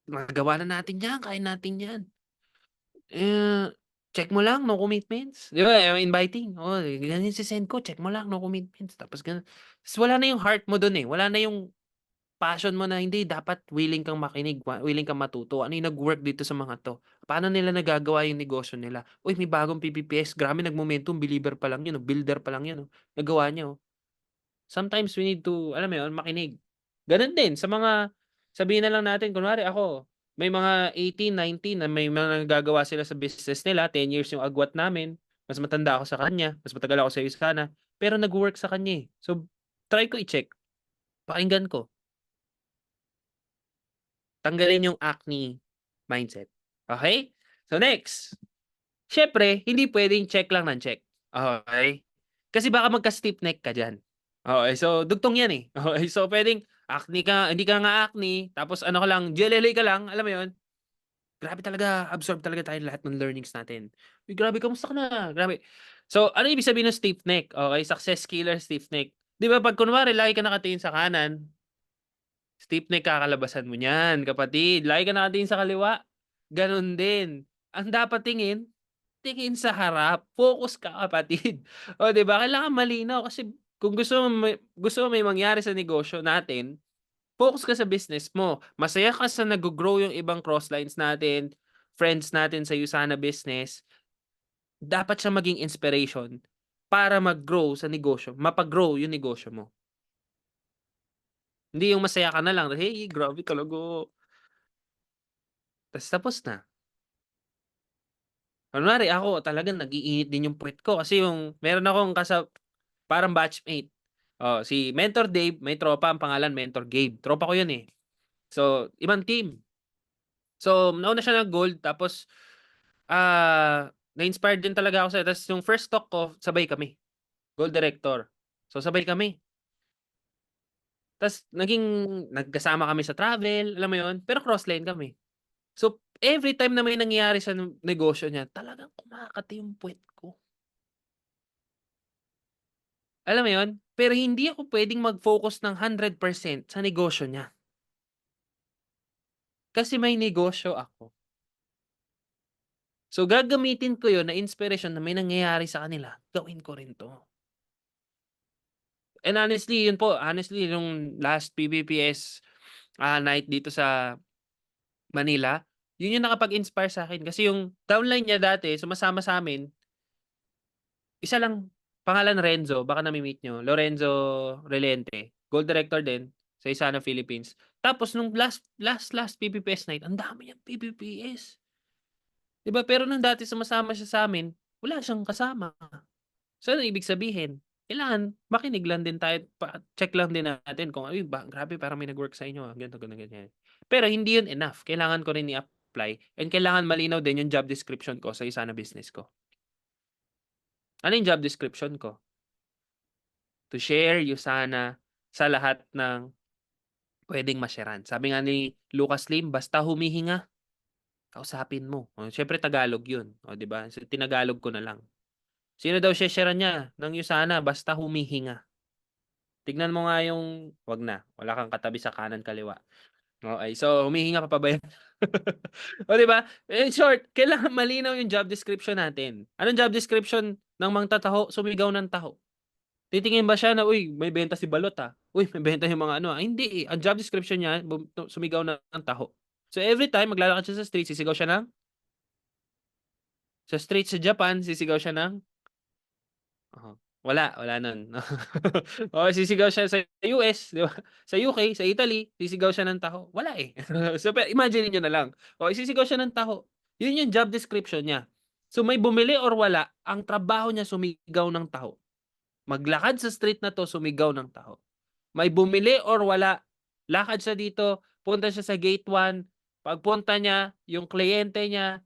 Magawa na natin yan. Kaya natin yan. Check mo lang, no commitments. Di ba? Inviting. Ganyan send ko. Check mo lang, no commitments. Tapos ganun. Tapos wala na yung heart mo dun eh. Wala na yung passion mo na hindi. Dapat willing kang makinig. Willing kang matuto. Ano yung nag-work dito sa mga to? Paano nila nagagawa yung negosyo nila? Uy, may bagong PPPS. Grabe, nag-momentum. Believer pa lang yun. Builder pa lang yun. Nagawa niya. Sometimes we need to, alam mo yun, makinig. Ganun din sa mga, sabihin na lang natin, kunwari ako, may mga 18, 19 na may mga nagagawa sila sa business nila, 10 years yung agwat namin, mas matanda ako sa kanya, mas matagal ako sa iyo sana, pero nag-work sa kanya eh. So, try ko i-check. Pakinggan ko. Tanggalin yung acne mindset. Okay? So, next. Syempre, hindi pwedeng check lang ng check. Okay? Kasi baka magka-stiff neck ka dyan. Okay, so dugtong yan eh. Okay, so pwedeng acne ka, hindi ka nga acne, tapos ano ka lang, GLLA ka lang, alam mo yun? Grabe talaga, absorb talaga tayo lahat ng learnings natin. Uy, grabe, kamusta ka na? Grabe. So, ano ibig sabihin ng stiff neck? Okay, success killer, stiff neck. Di ba pag kunwari, lagi ka nakatingin sa kanan, stiff neck kakalabasan mo niyan, kapatid. Lagi ka nakatingin sa kaliwa, ganun din. Ang dapat tingin sa harap. Focus ka, kapatid. O, 'di ba? Kailangan malinaw kasi kung gusto mo may mangyari sa negosyo natin, focus ka sa business mo. Masaya ka sa nag-grow yung ibang crosslines natin, friends natin sa Usana Business. Dapat siya maging inspiration para mag-grow sa negosyo, mapag-grow yung negosyo mo. Hindi yung masaya ka na lang, hey, grabe talaga. Tapos na. Kunwari ako talagang nag-iinit din yung puwet ko kasi yung meron akong parang batchmate. Si Mentor Dave, may tropa ang pangalan Mentor Gabe. Tropa ko yun eh. So, ibang team. So, nauna siya nag-gold tapos na-inspired din talaga ako sa tapos yung first talk ko, sabay kami. Gold director. So, sabay kami. Tapos nagkasama kami sa travel, alam mo yun, pero cross-lane kami. So, every time na may nangyayari sa negosyo niya, talagang kumakati yung puwet ko. Alam mo yun? Pero hindi ako pwedeng mag-focus ng 100% sa negosyo niya. Kasi may negosyo ako. So, gagamitin ko yun na inspiration na may nangyayari sa kanila. Gawin ko rin to. And honestly, yun po. Honestly, yung last PBPS night dito sa Manila, yun yung nakapag-inspire sa akin. Kasi yung downline niya dati, sumasama sa amin, isa lang, pangalan Renzo, baka nami-meet nyo. Lorenzo Relente. Gold director din sa Isana Philippines. Tapos nung last PBPS night, ang dami niyang PBPS. 'Di ba? Pero nung dati sumasama siya sa amin, wala siyang kasama. So, ano ibig sabihin? Kailangan makinig lang din tayo, check lang din natin kung, "Uy, grabe parang may nag-work sa inyo, ganito, ganyan." Pero hindi yun enough. Kailangan ko rin i-apply and kailangan malinaw din yung job description ko sa Isana business ko. Ano yung job description ko? To share Usana sa lahat ng pwedeng ma-sharean. Sabi nga ni Lucas Lim, basta humihinga, kausapin mo. Siyempre Tagalog yun. 'Di ba? So, tinagalog ko na lang. Sino daw share niya ng Usana basta humihinga? Tignan mo nga yung, wag na, wala kang katabi sa kanan kaliwa. Okay, so humihinga ka pa ba yan? O, 'di ba? In short, kailangan malinaw yung job description natin. Anong job description ng mangtataho? Sumigaw ng taho. Titingin ba siya na, "Uy, may benta si balot, Uy, may benta yung mga ano, Hindi, eh. Ang job description niya sumigaw ng taho. So, every time maglalakad siya sa street, sisigaw siya ng sa street sa Japan, sisigaw siya ng wala nun. Oo, sisigaw siya sa US, 'di ba? Sa UK, sa Italy, sisigaw siya ng taho. Wala, eh. So, imagine niyo na lang. Sisigaw siya ng taho. Yun yung job description niya. So, may bumili or wala, ang trabaho niya sumigaw ng taho. Maglakad sa street na 'to, sumigaw ng taho. May bumili or wala, lakad siya dito, punta siya sa gate 1, pagpunta niya, yung kliyente niya,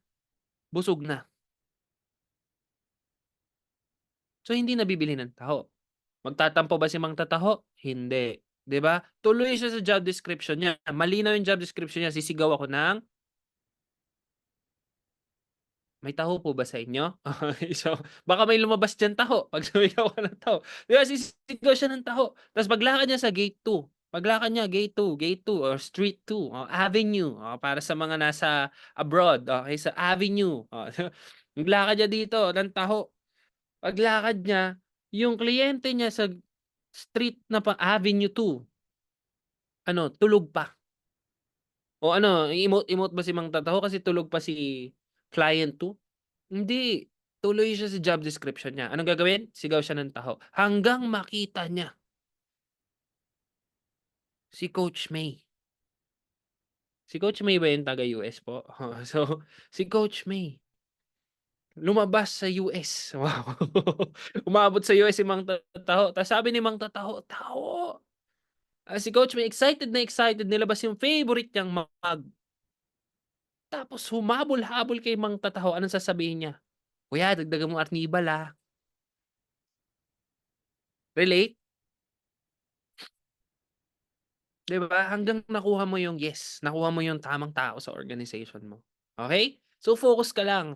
busog na. So, hindi nabibili ng taho. Magtatampo ba si Mang Tataho? Hindi. 'Di ba? Tuloy siya sa job description niya. Malinaw yung job description niya, sisigaw ako ng, "May taho po ba sa inyo?" Okey, so baka may lumabas diyan taho 'pag sumigaw ka ng taho. 'Di ba sisigaw siya ng taho, tapos paglakad niya sa gate 2, paglakad niya gate 2 or street 2 o avenue, para sa mga nasa abroad, okey, sa avenue, maglakad niya dito ng taho. Paglakad niya, yung kliyente niya sa street na avenue 2, ano, tulog pa. O ano, i-emote ba si Mang Tataho kasi tulog pa si client 2? Hindi, tuloy siya sa job description niya. Anong gagawin? Sigaw siya ng taho hanggang makita niya si Coach May. Si Coach May ba yung taga-US po? So, si Coach May lumabas sa US. Wow. Umabot sa US si Mang Tataho. Tapos sabi ni Mang Tataho, "Taho." Si Coach May excited na excited, nilabas yung favorite niyang mug. Tapos humabol-habol kay Mang Tataho. Anong sasabihin niya? "Kuya, dagdagan mo arnibal, Relate? 'Di ba? Hanggang nakuha mo yung yes, nakuha mo yung tamang tao sa organization mo. Okay? So, focus ka lang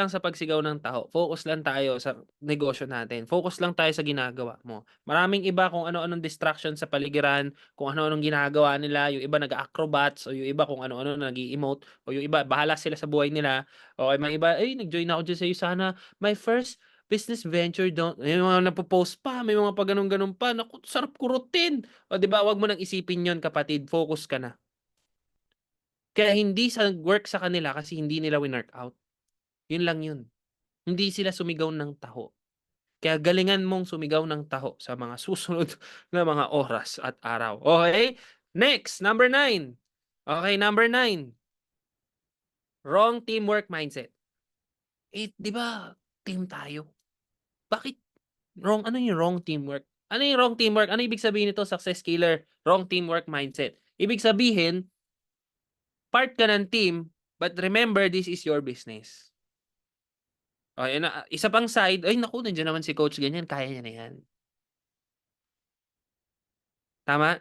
sa pagsigaw ng taho. Focus lang tayo sa negosyo natin. Focus lang tayo sa ginagawa mo. Maraming iba kung ano-anong distraction sa paligiran, kung ano-anong ginagawa nila, yung iba nag-acrobats o yung iba kung ano-ano nag-i-emote o yung iba bahala sila sa buhay nila. O may iba, "Ay, nag-join ako diyan sa Usana. My first business venture doon." May mga nagpo-post pa, may mga pa gano'n pa. Naku, sarap kurutin. O 'di ba, wag mo nang isipin 'yon kapatid, focus ka na. Kaya hindi sa work sa kanila kasi hindi nila winorkout. 'Yun lang 'yun. Hindi sila sumigaw ng taho. Kaya galingan mong sumigaw ng taho sa mga susunod na mga oras at araw. Okay? Next, number 9. Okay, number 9. Wrong teamwork mindset. 'Di ba team tayo? Bakit ano yung wrong teamwork? Ano yung wrong teamwork? Ano ibig sabihin nito, success killer? Wrong teamwork mindset. Ibig sabihin, part ka ng team, but remember this is your business. Okay, isa pang side, "Ay naku, nandiyan naman si coach ganyan, kaya niya na 'yan." Tama?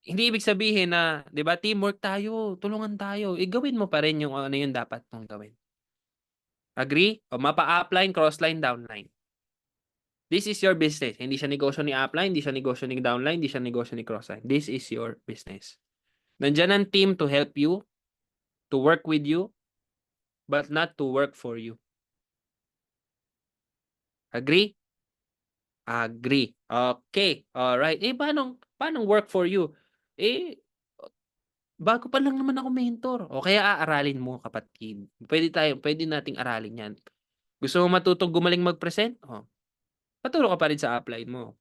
Hindi ibig sabihin na, 'di ba, teamwork tayo, tulungan tayo, gawin mo pa rin yung ano yung dapat mong gawin. Agree? O mapa-upline, crossline, downline. This is your business. Hindi siya negosyo ni upline, hindi siya negosyo ni downline, hindi siya negosyo ni crossline. This is your business. Nandiyan ang team to help you. to work with you, but not to work for you. Agree? Agree. Okay. Alright. Paanong work for you? Eh, bago pa lang naman ako mentor. O kaya aaralin mo, kapatid. Pwede nating aralin yan. Gusto mo matutong gumaling mag-present? O, paturo ka pa rin sa upline mo.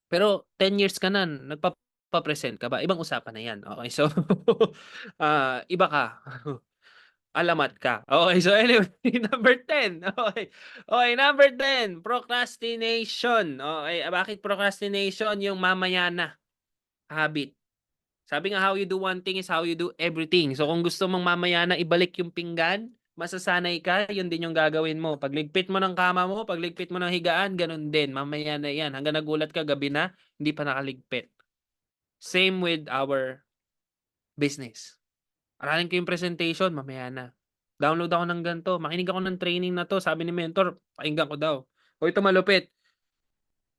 Pero 10 years ka na, nagpapapresent ka ba? Ibang usapan na yan. Okay, so, iba ka. Alamat ka. Okay, so anyway, number 10. Okay. Okay, number 10, procrastination. Okay, bakit procrastination? Yung mamaya na habit. Sabi nga, how you do one thing is how you do everything. So kung gusto mong mamaya na ibalik yung pinggan, masasanay ka, yun din yung gagawin mo. Pagligpit mo ng kama mo, pagligpit mo ng higaan, ganun din. Mamaya na yan. Hanggang nagulat ka, gabi na, hindi pa nakaligpit. Same with our business. Aralin ko yung presentation, mamaya na. Download ako ng ganito. Makinig ako ng training na to. Sabi ni mentor, pakinggan ko daw. O ito malupit.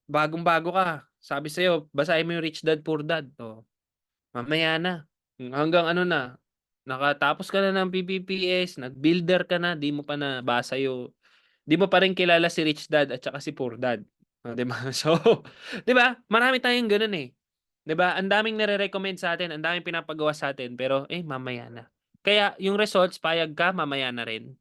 Bagong-bago ka. Sabi sa'yo, basahin mo yung Rich Dad, Poor Dad. O, mamaya na. Hanggang ano na. Nakatapos ka na ng PPPS, nag-builder ka na, di mo pa nabasa yung, di mo pa rin kilala si Rich Dad at saka si Poor Dad. O, di ba? So, di ba? Marami tayong ganun eh. 'Di ba? Ang daming nare-recommend sa atin, ang daming pinapagawa sa atin, pero mamaya na. Kaya yung results, payag ka, mamaya na rin.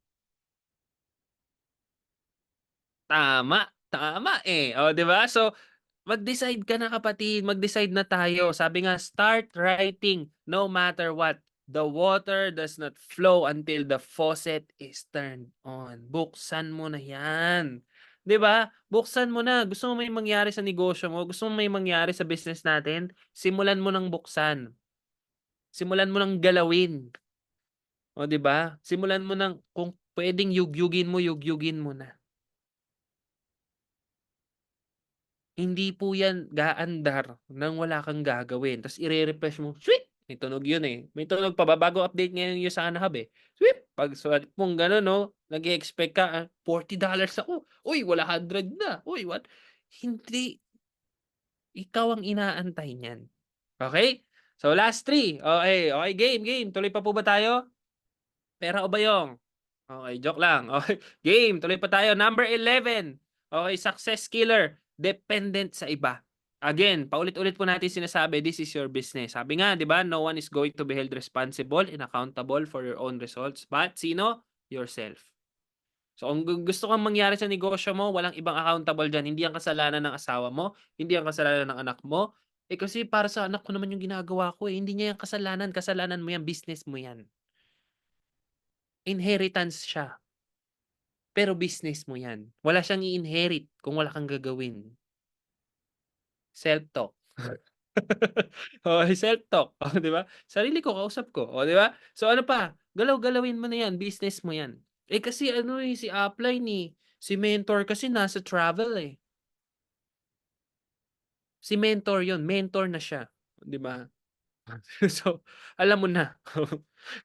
Tama, tama eh. O, 'di ba? So, mag-decide ka na, kapatid, mag-decide na tayo. Sabi nga, start writing no matter what. The water does not flow until the faucet is turned on. Buksan mo na 'yan. 'Di ba? Buksan mo na. Gusto mo may mangyari sa negosyo mo, gusto mo may mangyari sa business natin, simulan mo ng buksan. Simulan mo ng galawin. O, 'di ba? Simulan mo ng kung puwedeng yugyugin mo na. Hindi po 'yan gaandar nang wala kang gagawin. Tapos ire-refresh mo, sweet! May tunog 'yun eh. May tunog pa ba bago update ngayon yung Sana Hub eh. Sweep! Pag swipe mong gano'n 'no, nag-e-expect ka, $40 ako. Uy, wala 100 na. Uy, what? Hindi. Ikaw ang inaantay niyan. Okay? So last 3. Okay, okay, game. Tuloy pa po ba tayo? Pera o bayong? Okay, joke lang. Okay, game. Tuloy pa tayo. Number 11. Okay, success killer. Dependent sa iba. Again, paulit-ulit po natin sinasabi, this is your business. Sabi nga, di ba, no one is going to be held responsible and accountable for your own results. But, sino? Yourself. So, kung gusto kang mangyari sa negosyo mo, walang ibang accountable dyan. Hindi ang kasalanan ng asawa mo, hindi ang kasalanan ng anak mo. Kasi para sa anak ko naman yung ginagawa ko eh. Hindi niya yung kasalanan. Kasalanan mo yan, business mo yan. Inheritance siya. Pero business mo yan. Wala siyang i-inherit kung wala kang gagawin. Self-talk. Self-talk. Di ba? Sarili ko, kausap ko. Di ba? So ano pa? Galaw-galawin mo na yan. Business mo yan. Kasi si upline eh. Si mentor kasi nasa travel eh. Si mentor yon, mentor na siya. Di ba? So, alam mo na.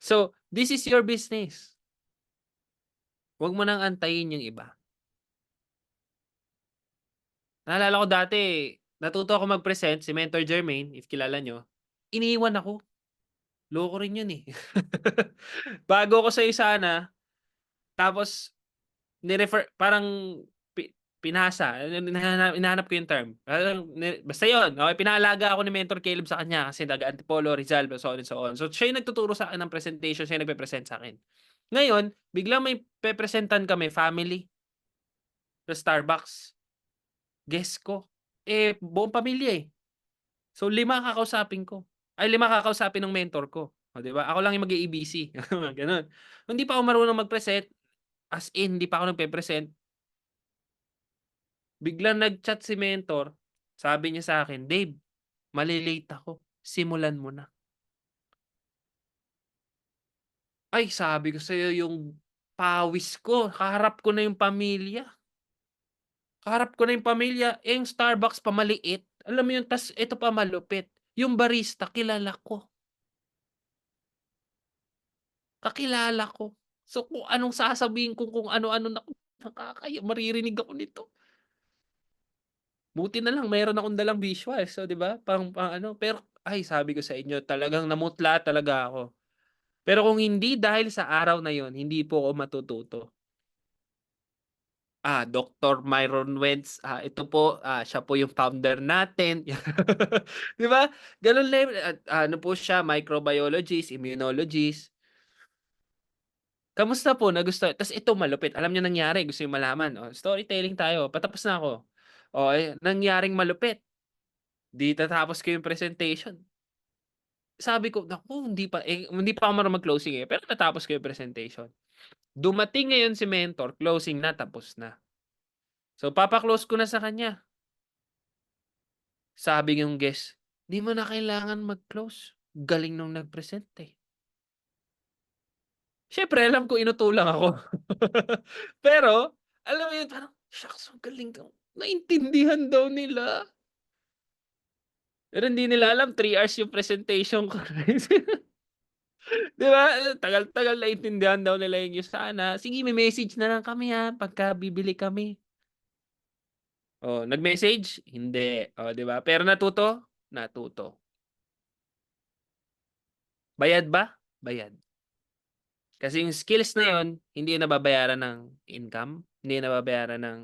So, this is your business. Huwag mo nang antayin yung iba. Naalala ko dati, natuto ako mag-present, si Mentor Jermaine, if kilala nyo, iniiwan ako. Loko rin yun eh. Bago ako sa Sana, tapos parang pinasa, hinahanap ko yung term. Basta yun, okay, pinaalaga ako ni Mentor Caleb sa kanya kasi taga-Antipolo, Rizal, so on and so on. So siya yung nagtuturo sa akin ng presentation, siya yung nagpe-present sa akin. Ngayon, biglang may pe-presentan kami, family, sa Starbucks. Guess ko. Buong pamilya eh. So, 5 kakausapin ko. 5 kakausapin ng mentor ko. O, di ba? Ako lang yung mag-i-ABC. Ganun. Hindi pa ako marunong mag-present. As in, hindi pa ako nagpe-present. Biglang nag-chat si mentor. Sabi niya sa akin, Dave, malilate ako. Simulan mo na. Ay, sabi ko sa'yo yung pawis ko. Kaharap ko na yung pamilya. Yung Starbucks pa maliit. Alam mo yun, tas ito pa malupit. Yung barista, kilala ko. Kakilala ko. So, kung anong sasabihin ko, kung ano-ano na, maririnig ako nito. Buti na lang, mayroon akong dalang visuals. So, di ba? Pero, ay, sabi ko sa inyo, talagang namutla talaga ako. Pero kung hindi dahil sa araw na yon, hindi po ako matututo. Dr. Myron Wentz, ito po, siya po yung founder natin. 'Di ba? Gano'n level at ano po siya, microbiologist, immunologist. Kamusta po, nagustuhan? Tas ito malupit, alam niyo nangyari, gusto niyo malaman, storytelling tayo, patapos na ako. Nangyaring malupit, 'di tatapos ko yung presentation. Sabi ko, naku, hindi pa ako marunong mag-closing, pero natapos ko yung presentation. Dumating ngayon si mentor, closing na, tapos na. So papa-close ko na sa kanya. Sabi yung guest, "'Di mo na kailangan mag-close, galing nung nag-present, eh." Siyempre alam ko inutulang ako. Pero, alam mo yun parang, "Shucks, ang galing daw." Naintindihan daw nila. Pero hindi nila alam 3 hours yung presentation ko. 'Di ba? Tagal-tagal, naintindihan daw nila yung sana, "Sige, me-message na lang kami, pagka bibili kami." Nag-message? Hindi. 'Di ba? Pero natuto? Natuto. Bayad ba? Bayad. Kasi yung skills na yun, hindi yun nababayaran ng income, hindi yun nababayaran ng,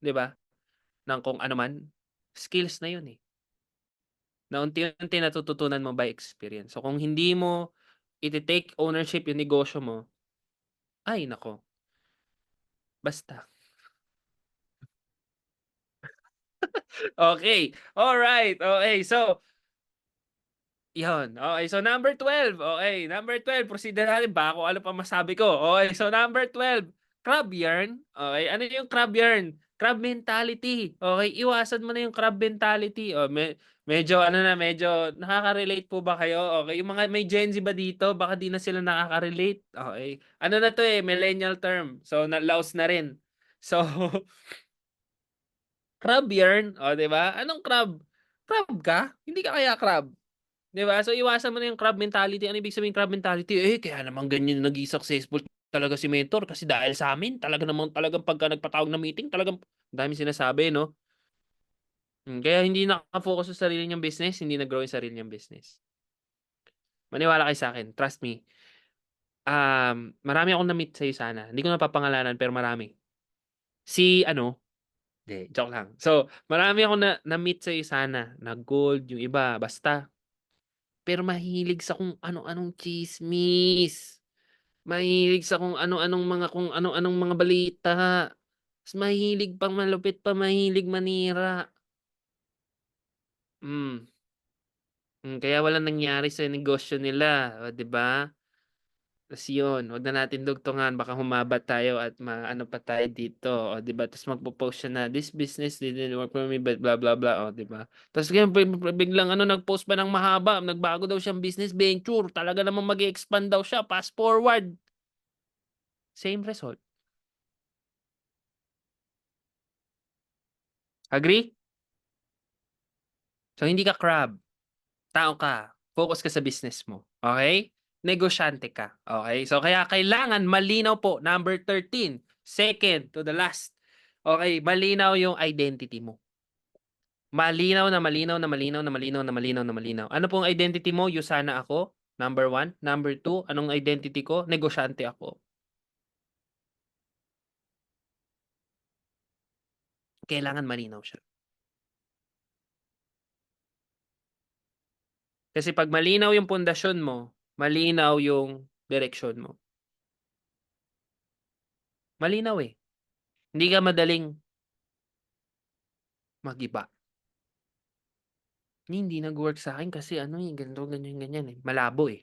'di ba, ng kung ano man. Skills na yun, eh, na unti-unti natututunan mo by experience. So kung hindi mo ite-take ownership yung negosyo mo, ay naku, basta. Okey, alright, okey. So, 'yun, okey. So number 12, okey, number 12 proceed na natin baka kung ano pa masabi ko. Okey, so number 12, crab yarn, okey. Ano yung crab yarn? Crab mentality, okey. Iwasan mo na yung crab mentality. Medyo ano na, medyo nakaka-relate po ba kayo? Okey, yung mga may Gen Z ba dito? Baka 'di na sila nakaka-relate, okey. Ano na 'to, millennial term, so laos na rin. So, crab yarn, 'di ba? Anong crab? Crab ka? Hindi ka kaya crab? 'Di ba? So, iwasan mo na yung crab mentality. Ano ibig sabihin crab mentality? Kaya naman ganyan naging successful talaga si mentor kasi dahil sa amin talaga namang talagang pagka nagpatawag ng meeting talagang ang daming sinasabi 'no? Kaya hindi naka-focus sa sarili niyang business, hindi nag-grow yung sarili niyang business. Maniwala kayo sa'kin, trust me. Marami akong na-meet sa'yo sana, hindi ko na papangalanan pero marami. Si ano, 'di, joke lang. So, marami akong na-meet sa'yo sana na gold, yung iba basta. Pero mahilig sa kung ano-anong tsismis. Mahilig sa kung ano-anong mga balita. Mas mahilig pang malupit pa, mahilig manira. Hmm, kaya walang nangyari sa negosyo nila, 'di ba? Tas yun, wag na natin dugtungan baka humaba tayo at maano pa tayo dito, 'di ba? Tas magpo-post siya na, "This business didn't work for me but blah, blah, blah." Oh, 'di ba? Tas ngayon biglang nag-post pa ng mahaba, nagbago daw siyang business venture, talaga namang mag-e-expand daw siya, fast forward, same result. Agree? So hindi ka crab, tao ka, focus ka sa business mo, okey? Negosyante ka, okey? So kaya kailangan malinaw po, number 13, second to the last, okey, malinaw yung identity mo. Malinaw na malinaw na malinaw na malinaw na malinaw na malinaw. Ano pong identity mo? Yusana ako, number 1. Number 2, anong identity ko? Negosyante ako. Kailangan malinaw siya. Kasi 'pag malinaw yung pundasyon mo, malinaw yung direksyon mo. Malinaw, eh. Hindi ka madaling mag-iba. Hindi nag-work sa'kin kasi ganito, ganyan, ganyan, eh. Malabo, eh.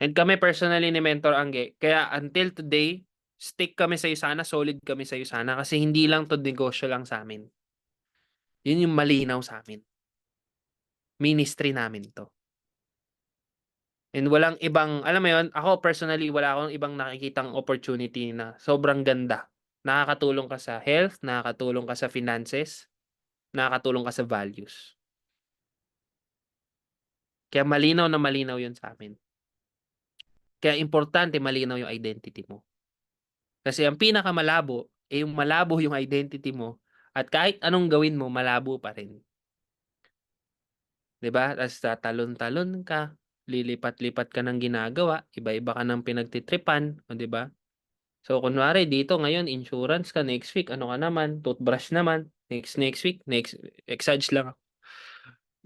And kami personally ni Mentor Angge, kaya until today, stick kami sa Usana, solid kami sa Usana kasi hindi lang 'to negosyo lang sa'min. Yun yung malinaw sa'min. Ministry namin 'to. And walang ibang alam mo yun, ako personally wala akong ibang nakikitang opportunity na sobrang ganda. Nakakatulong ka sa health, nakakatulong ka sa finances, nakakatulong ka sa values. Kaya malinaw na malinaw yun sa'min. Kaya importante malinaw yung identity mo. Kasi ang pinakamalabo, yung malabo yung identity mo at kahit anong gawin mo malabo pa rin. 'di ba? Ta's tatalon-talon ka, lilipat-lipat ka ng ginagawa, iba-iba ka ng pinagtitripan, oh, 'di ba? So, kunwari dito ngayon insurance ka, next week ano ka naman, toothbrush naman, next week, exage lang,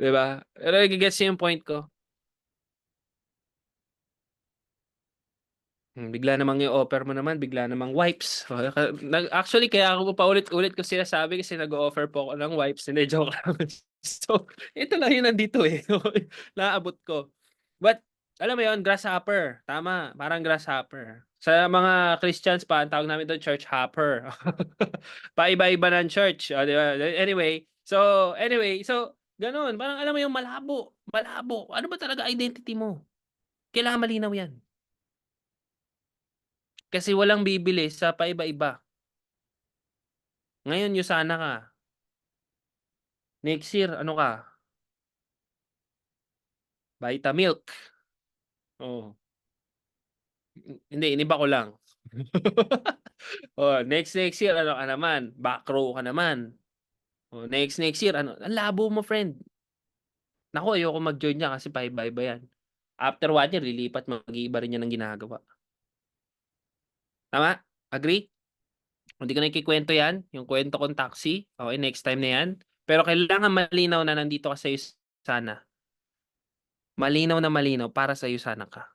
'di ba? Pero nage-gets niyo yung point ko? Bigla namang i-offer mo naman, bigla namang wipes. Actually, kaya ako paulit-ulit ko sinasabi kasi nag-o-offer po ako ng wipes. Hindi, joke lang. So, ito lang yung nandito eh. Naabot ko. But, alam mo yun, grasshopper. Tama, parang grasshopper. Sa mga Christians pa, ang tawag namin doon, church hopper. Paiba-iba ng church. O, di ba? Anyway, so, ganun. Parang alam mo yung malabo. Malabo. Ano ba talaga identity mo? Kailangan malinaw yan. Kasi walang bibili sa paiba-iba. Ngayon, Yusana ka. Next year, ano ka? Vitamilk. Oh. Hindi, iniba ko lang. Oh, next year, ano ka naman? Back row ka naman. Oh, next year, ano? Ang labo mo, friend. Naku, ayoko mag-join niya kasi paiba-iba yan. After 1 year, lilipat, mag-iiba rin yan ng ginagawa. Tama? Agree? Hindi ko na ikikwento yan, yung kwento kong taxi. Okay, next time na yan. Pero kailangan malinaw na nandito ka sa sana. Malinaw na malinaw para sa sana ka.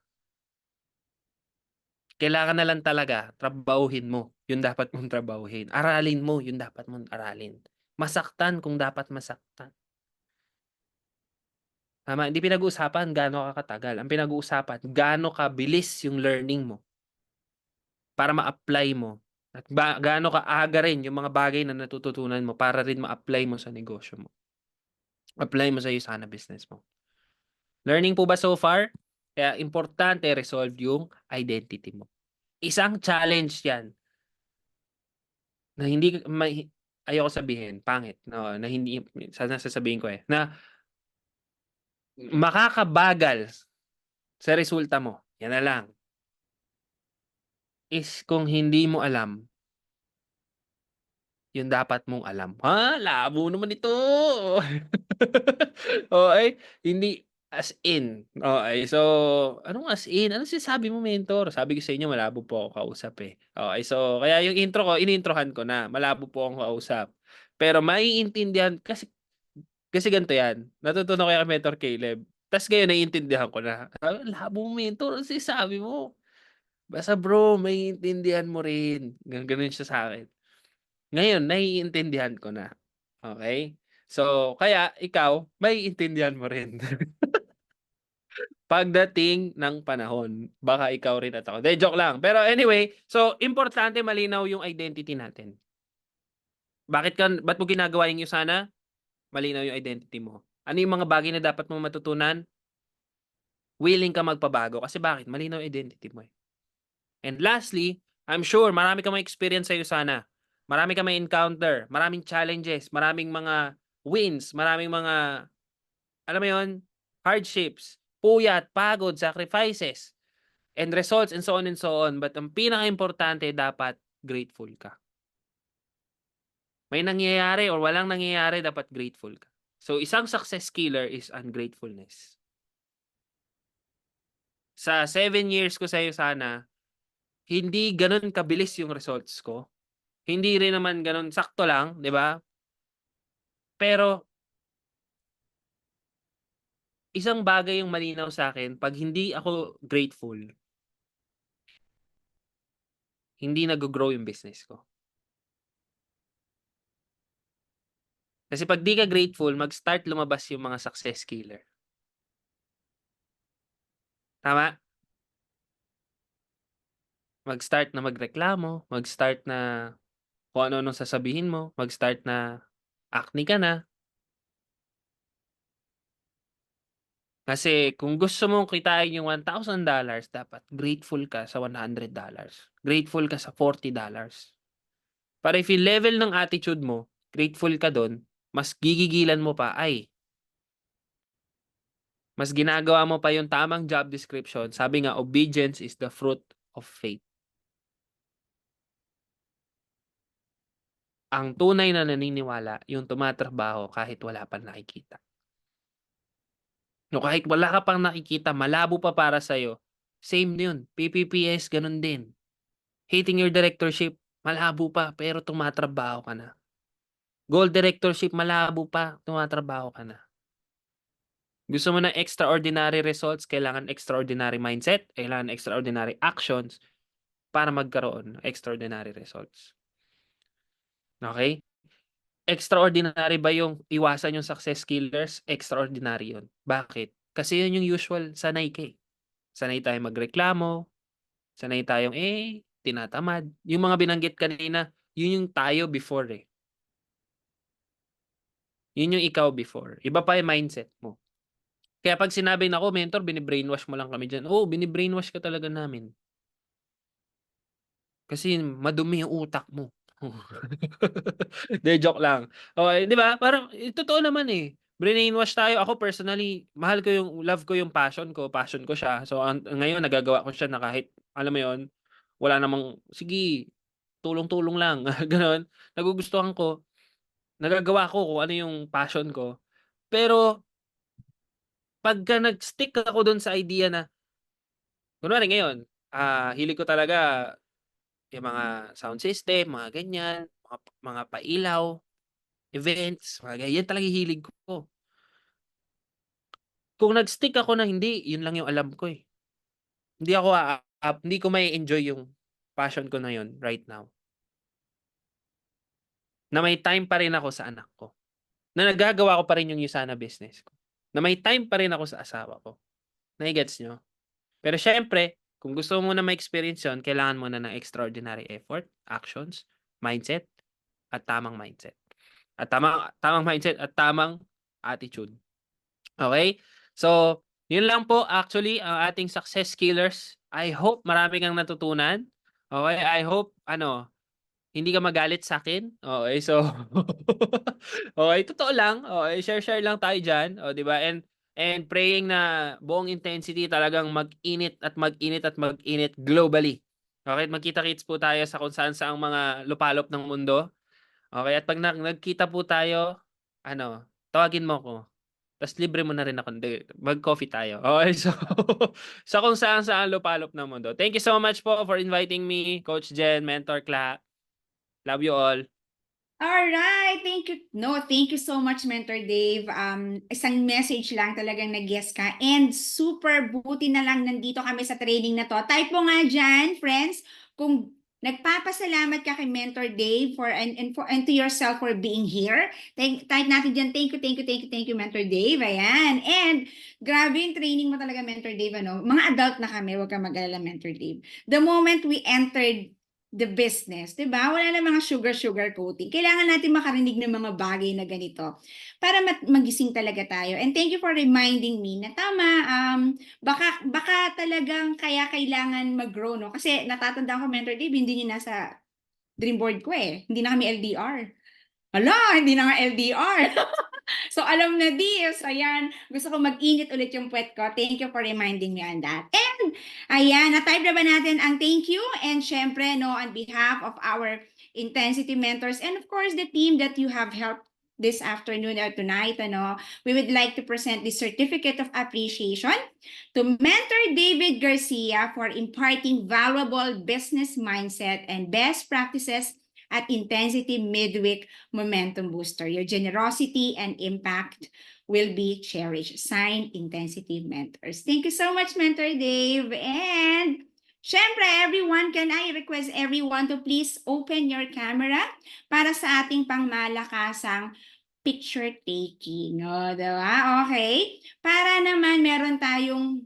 Kailangan na lang talaga trabahuhin mo yung dapat mong trabahuhin. Aralin mo yung dapat mong aralin. Masaktan kung dapat masaktan. Tama, hindi pinag-uusapan gaano ka katagal. Ang pinag-uusapan, gaano kabilis yung learning mo para ma-apply mo. At gaano kaaga rin yung mga bagay na natututunan mo para rin ma-apply mo sa negosyo mo. Apply mo sa sana business mo. Learning po ba so far? Kaya importante resolve yung identity mo. Isang challenge yan na hindi ayoko sabihin, pangit, no, na hindi sana sasabihin ko na makakabagal sa resulta mo. Yan na lang. Is kung hindi mo alam yung dapat mong alam. Ha? Labo naman ito. Okay, hindi as in. Okay, so anong as in? Anong sinasabi mo, mentor? Sabi ko sa inyo, malabo po ako kausap eh. Okay, so kaya yung intro ko, inintrohan ko na. Malabo po akong kausap. Pero maiintindihan, kasi ganito yan. Natutunan ko kay Mentor Caleb. Tapos ngayon, naiintindihan ko na. Labo mo, mentor. Ano sinasabi mo? Basta bro, maiintindihan mo rin. Ganun siya sa akin. Ngayon, naiintindihan ko na. Okay? So, kaya ikaw, maiintindihan mo rin. Pagdating ng panahon, baka ikaw rin at ako. De, joke lang. Pero anyway, so, importante malinaw yung identity natin. Ba't mo ginagawa yung sana? Malinaw yung identity mo. Ano yung mga bagay na dapat mong matutunan? Willing ka magpabago. Kasi bakit? Malinaw yung identity mo eh. And lastly, I'm sure marami ka may experience sa'yo sana. Marami ka may encounter. Maraming challenges. Maraming mga wins. Maraming mga, alam mo yun, hardships, puyat, pagod, sacrifices, and results, and so on and so on. But ang pinaka-importante, dapat grateful ka. May nangyayari or walang nangyayari, dapat grateful ka. So, isang success killer is ungratefulness. Sa 7 years ko sa'yo sana, hindi ganun kabilis yung results ko. Hindi rin naman ganun, sakto lang, di ba? Pero, isang bagay yung malinaw sa akin, pag hindi ako grateful, hindi nag-grow yung business ko. Kasi pag di ka grateful, mag-start lumabas yung mga success killer. Tama? Mag-start na magreklamo, mag-start na kung ano-anong sasabihin mo, mag-start na acne ka na. Kasi kung gusto mong kitain yung $1,000, dapat grateful ka sa $100. Grateful ka sa $40. Para if yung level ng attitude mo, grateful ka doon, mas gigigilan mo pa, mas ginagawa mo pa yung tamang job description. Sabi nga, obedience is the fruit of faith. Ang tunay na naniniwala, yung tumatrabaho kahit wala pa nakikita. No, kahit wala ka pang nakikita, malabo pa para sa'yo, same yun. PPPS, ganun din. Hating your directorship, malabo pa, pero tumatrabaho ka na. Goal directorship, malabo pa, tumatrabaho ka na. Gusto mo ng extraordinary results, kailangan extraordinary mindset, kailangan extraordinary actions para magkaroon ng extraordinary results. Okay? Extraordinary ba yung iwasan yung success killers? Extraordinary yun. Bakit? Kasi yun yung usual sanay ka eh. Sanay tayong magreklamo, sanay tayong tinatamad. Yung mga binanggit kanina, yun yung tayo before eh. Yun yung ikaw before. Iba pa yung mindset mo. Kaya pag sinabi na ako, mentor, binibrainwash mo lang kami dyan. Oo, binibrainwash ka talaga namin. Kasi madumi yung utak mo. De, joke lang. Okay, di ba? Parang, totoo naman eh. Brainwash tayo. Ako personally, love ko yung passion ko. Passion ko siya. So, ngayon, nagagawa ko siya na kahit, alam mo yon, wala namang, sige, tulong-tulong lang. Ganon. Nagugustuhan ko. Nagagawa ko kung ano yung passion ko. Pero, pagka nag-stick ako doon sa idea na, kunwari ngayon, hilig ko talaga yung mga sound system, mga ganyan, mga pailaw, events, mga ganyan talaga hilig ko. Kung nag-stick ako na hindi, yun lang yung alam ko eh. Hindi ko may enjoy yung passion ko na yun right now. Na may time pa rin ako sa anak ko. Na nagagawa ko pa rin yung Yusana business ko. Na may time pa rin ako sa asawa ko. Naigets nyo? Pero syempre, kung gusto mo na ma-experience yun, kailangan mo na ng extraordinary effort, actions, mindset, at tamang mindset. At tamang mindset at tamang attitude. Okay? So, yun lang po actually ang ating success killers. I hope marami kang natutunan. Okay? I hope hindi ka magalit sa akin. Okay, so okay, totoo lang. Okay, share lang tayo diyan, oh, 'di ba? And praying na buong intensity talagang mag-init at mag-init at mag-init globally. Okay, magkita-kits po tayo sa kung saan-saang mga lupalop ng mundo. Okay, at pag nagkita po tayo, tawagin mo ko. Tas libre mo na rin ako. Hindi, mag-coffee tayo. Okay, so sa kung saan-saan lupalop ng mundo. Thank you so much po for inviting me, Coach Jen, Mentor Kla. Love you all. Alright, thank you. No, thank you so much, Mentor Dave. Isang message lang talagang nag-guess ka. And super buti na lang nandito kami sa training na to. Type mo nga dyan, friends, kung nagpapasalamat ka kay Mentor Dave and to yourself for being here. Type natin dyan, thank you, Mentor Dave. Ayan. And grabe yung training mo talaga, Mentor Dave. Mga adult na kami, huwag kang mag-alala, Mentor Dave. The moment we entered the business, 'di ba? Wala na mga sugar coating. Kailangan natin makarinig ng mga bagay na ganito para magising talaga tayo. And thank you for reminding me na tama, baka talagang kaya kailangan mag-grow, no? Kasi natatandaan ko, Mentor Dave, hindi niya nasa dream board ko eh. Hindi na kami LDR. Hala, hindi na nga LDR. So, alam na this. Ayan, gusto ko mag-init ulit yung puwet ko. Thank you for reminding me on that. And, ayan, na-type na ba natin ang thank you? And syempre, on behalf of our intensity mentors and of course, the team that you have helped this afternoon or tonight, we would like to present the certificate of appreciation to Mentor David Garcia for imparting valuable business mindset and best practices at Intensity Midweek Momentum Booster. Your generosity and impact will be cherished. Signed, Intensity Mentors. Thank you so much, Mentor Dave. And syempre, everyone, can I request everyone to please open your camera para sa ating pangmalakasang picture taking. O, diba? Okay. Para naman meron tayong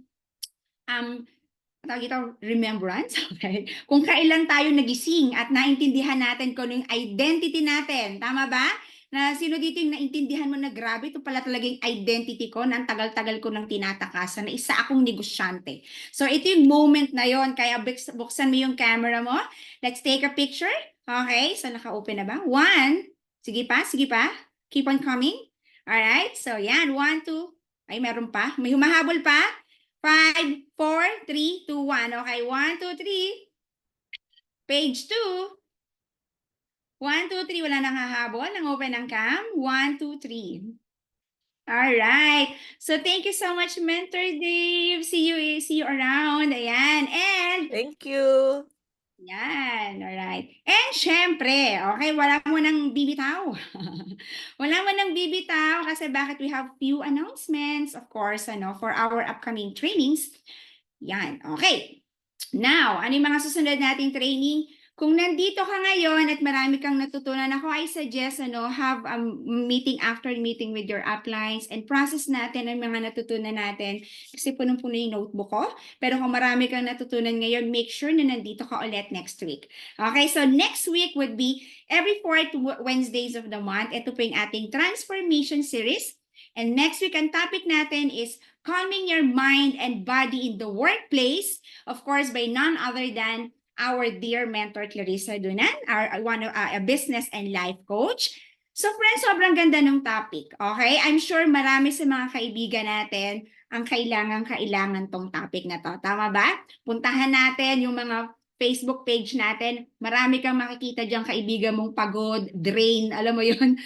tawag ito, remembrance, okay? Kung kailan tayo nagising at naintindihan natin kung yung identity natin. Tama ba? Na sino dito yung naintindihan mo na grabe, ito pala talagang identity ko, na ang tagal-tagal ko nang tinatakasan, na isa akong negosyante. So ito yung moment na yon, kaya buksan mo yung camera mo. Let's take a picture. Okay, so naka-open na ba? 1, sige pa. Keep on coming. Alright, so yan, 1, 2, ay meron pa, may humahabol pa. 5, 4, 3, 2, 1. Okay, 1, 2, 3. Page 2. 1, 2, 3. Wala nang hahabol. Nang open ang cam. 1, 2, 3. All right. So thank you so much, Mentor Dave. See you around. Ayan. And Thank you. yan, alright. And syempre, okay, wala mo nang bibitaw. Wala mo nang bibitaw kasi bakit we have few announcements, of course, for our upcoming trainings. Yan, okay. Now, ano yung mga susunod nating training? Kung nandito ka ngayon at marami kang natutunan, ako I suggest have a meeting after meeting with your uplines and process natin ang mga natutunan natin kasi punong-puno yung notebook ko. Pero kung marami kang natutunan ngayon, make sure na nandito ka ulit next week. Okay, so next week would be every 4th Wednesdays of the month. Ito po yung ating transformation series. And next week, ang topic natin is calming your mind and body in the workplace, of course, by none other than our dear mentor, Clarissa Dunan, a business and life coach. So friends, sobrang ganda ng topic, okay? I'm sure marami sa mga kaibigan natin ang kailangan tong topic na to. Tama ba? Puntahan natin yung mga Facebook page natin. Marami kang makikita diyang kaibigan mong pagod, drain, alam mo yun?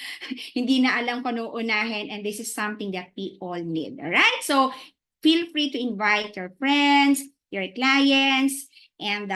Hindi na alam kung ano unahin, and this is something that we all need. Alright? So, feel free to invite your friends, your clients, and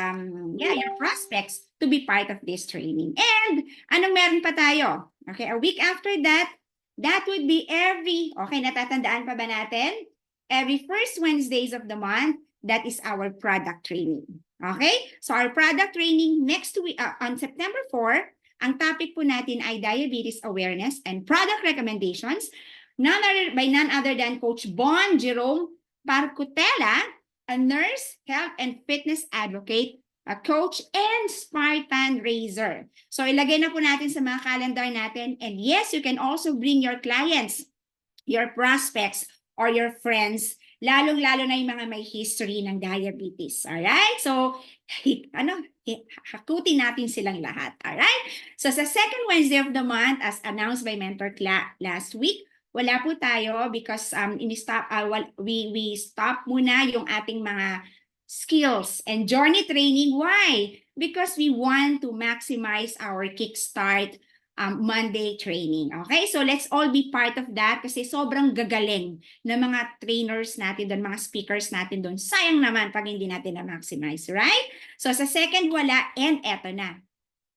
your prospects to be part of this training. And anong meron pa tayo? Okay, a week after that, that would be natatandaan pa ba natin? Every first Wednesdays of the month, that is our product training. Okay? So our product training next week, on September 4, ang topic po natin ay diabetes awareness and product recommendations by none other than Coach Bon Jerome Parcutela, a nurse, health and fitness advocate, a coach, and Spartan Raiser. So ilagay na po natin sa mga calendar natin. And yes, you can also bring your clients, your prospects, or your friends, lalong-lalo na yung mga may history ng diabetes. Alright? So, hakutin natin silang lahat. Alright? So, sa second Wednesday of the month, as announced by Mentor Cla last week, wala po tayo because we stop muna yung ating mga skills and journey training. Why? Because we want to maximize our kickstart Monday training. Okay? So let's all be part of that kasi sobrang gagaling ng mga trainers natin doon, mga speakers natin doon. Sayang naman pag hindi natin na-maximize, right? So sa second wala, and eto na.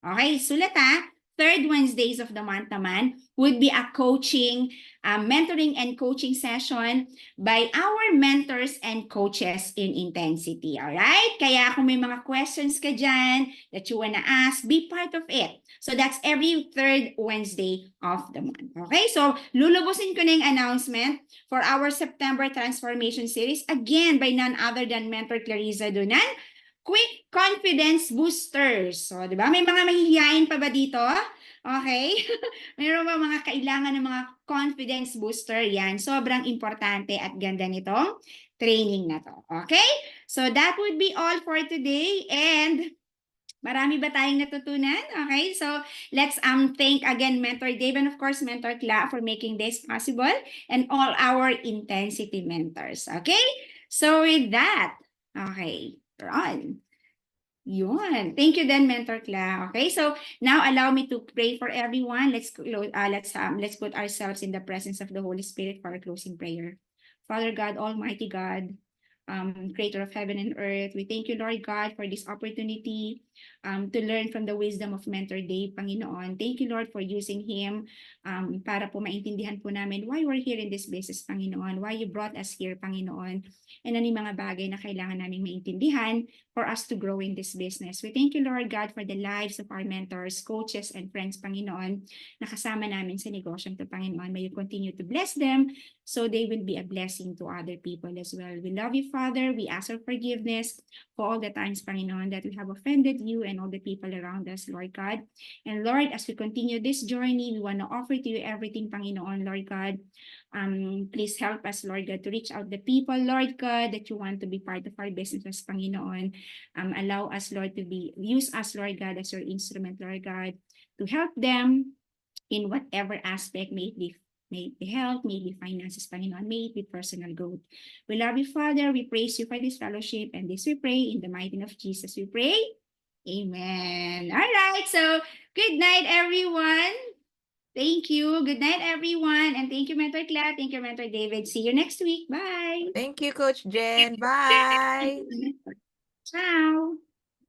Okay? Sulat ha. Third Wednesdays of the month naman would be a coaching, mentoring and coaching session by our mentors and coaches in intensity. Alright? Kaya kung may mga questions ka dyan that you wanna ask, be part of it. So that's every third Wednesday of the month. Okay? So lulubusin ko na yung announcement for our September Transformation Series. Again, by none other than Mentor Clarissa Dunan. Quick confidence boosters. So, di ba? May mga mahihiyain pa ba dito? Okay? Mayroon ba mga kailangan ng mga confidence booster? Yan. Sobrang importante at ganda nitong training na to. Okay? So, that would be all for today. And marami ba tayong natutunan? Okay, so let's thank again Mentor Dave and of course Mentor Cla for making this possible and all our intensity mentors. Okay, so with that, okay, we're on. Yun. Thank you then, Mentor Cla. Okay, so now allow me to pray for everyone. Let's put ourselves in the presence of the Holy Spirit for our closing prayer. Father God, Almighty God, Creator of heaven and earth, we thank you, Lord God, for this opportunity to learn from the wisdom of Mentor Dave, Panginoon. Thank you, Lord, for using him para po maintindihan po namin why we're here in this business, Panginoon, why you brought us here, Panginoon, and ano yung mga bagay na kailangan namin maintindihan for us to grow in this business. We thank you, Lord God, for the lives of our mentors, coaches, and friends, Panginoon, na kasama namin sa negosyong to, Panginoon. May you continue to bless them so they will be a blessing to other people as well. We love you, Father. We ask for forgiveness for all the times, Panginoon, that we have offended you and all the people around us, Lord God. And Lord, as we continue this journey, we want to offer to you everything, Panginoon, Lord God. Please help us, Lord God, to reach out the people, Lord God, that you want to be part of our business, Panginoon. Allow us, Lord, use us, Lord God, as your instrument, Lord God, to help them in whatever aspect, may it be health, may it be finances, Panginoon, may it be personal growth. We love you, Father. We praise you for this fellowship, and this we pray in the mighty name of Jesus. We pray. Amen. All right. So, good night, everyone. Thank you. Good night, everyone. And thank you, Mentor Claire. Thank you, Mentor David. See you next week. Bye. Thank you, Coach Jen. Bye. Ciao.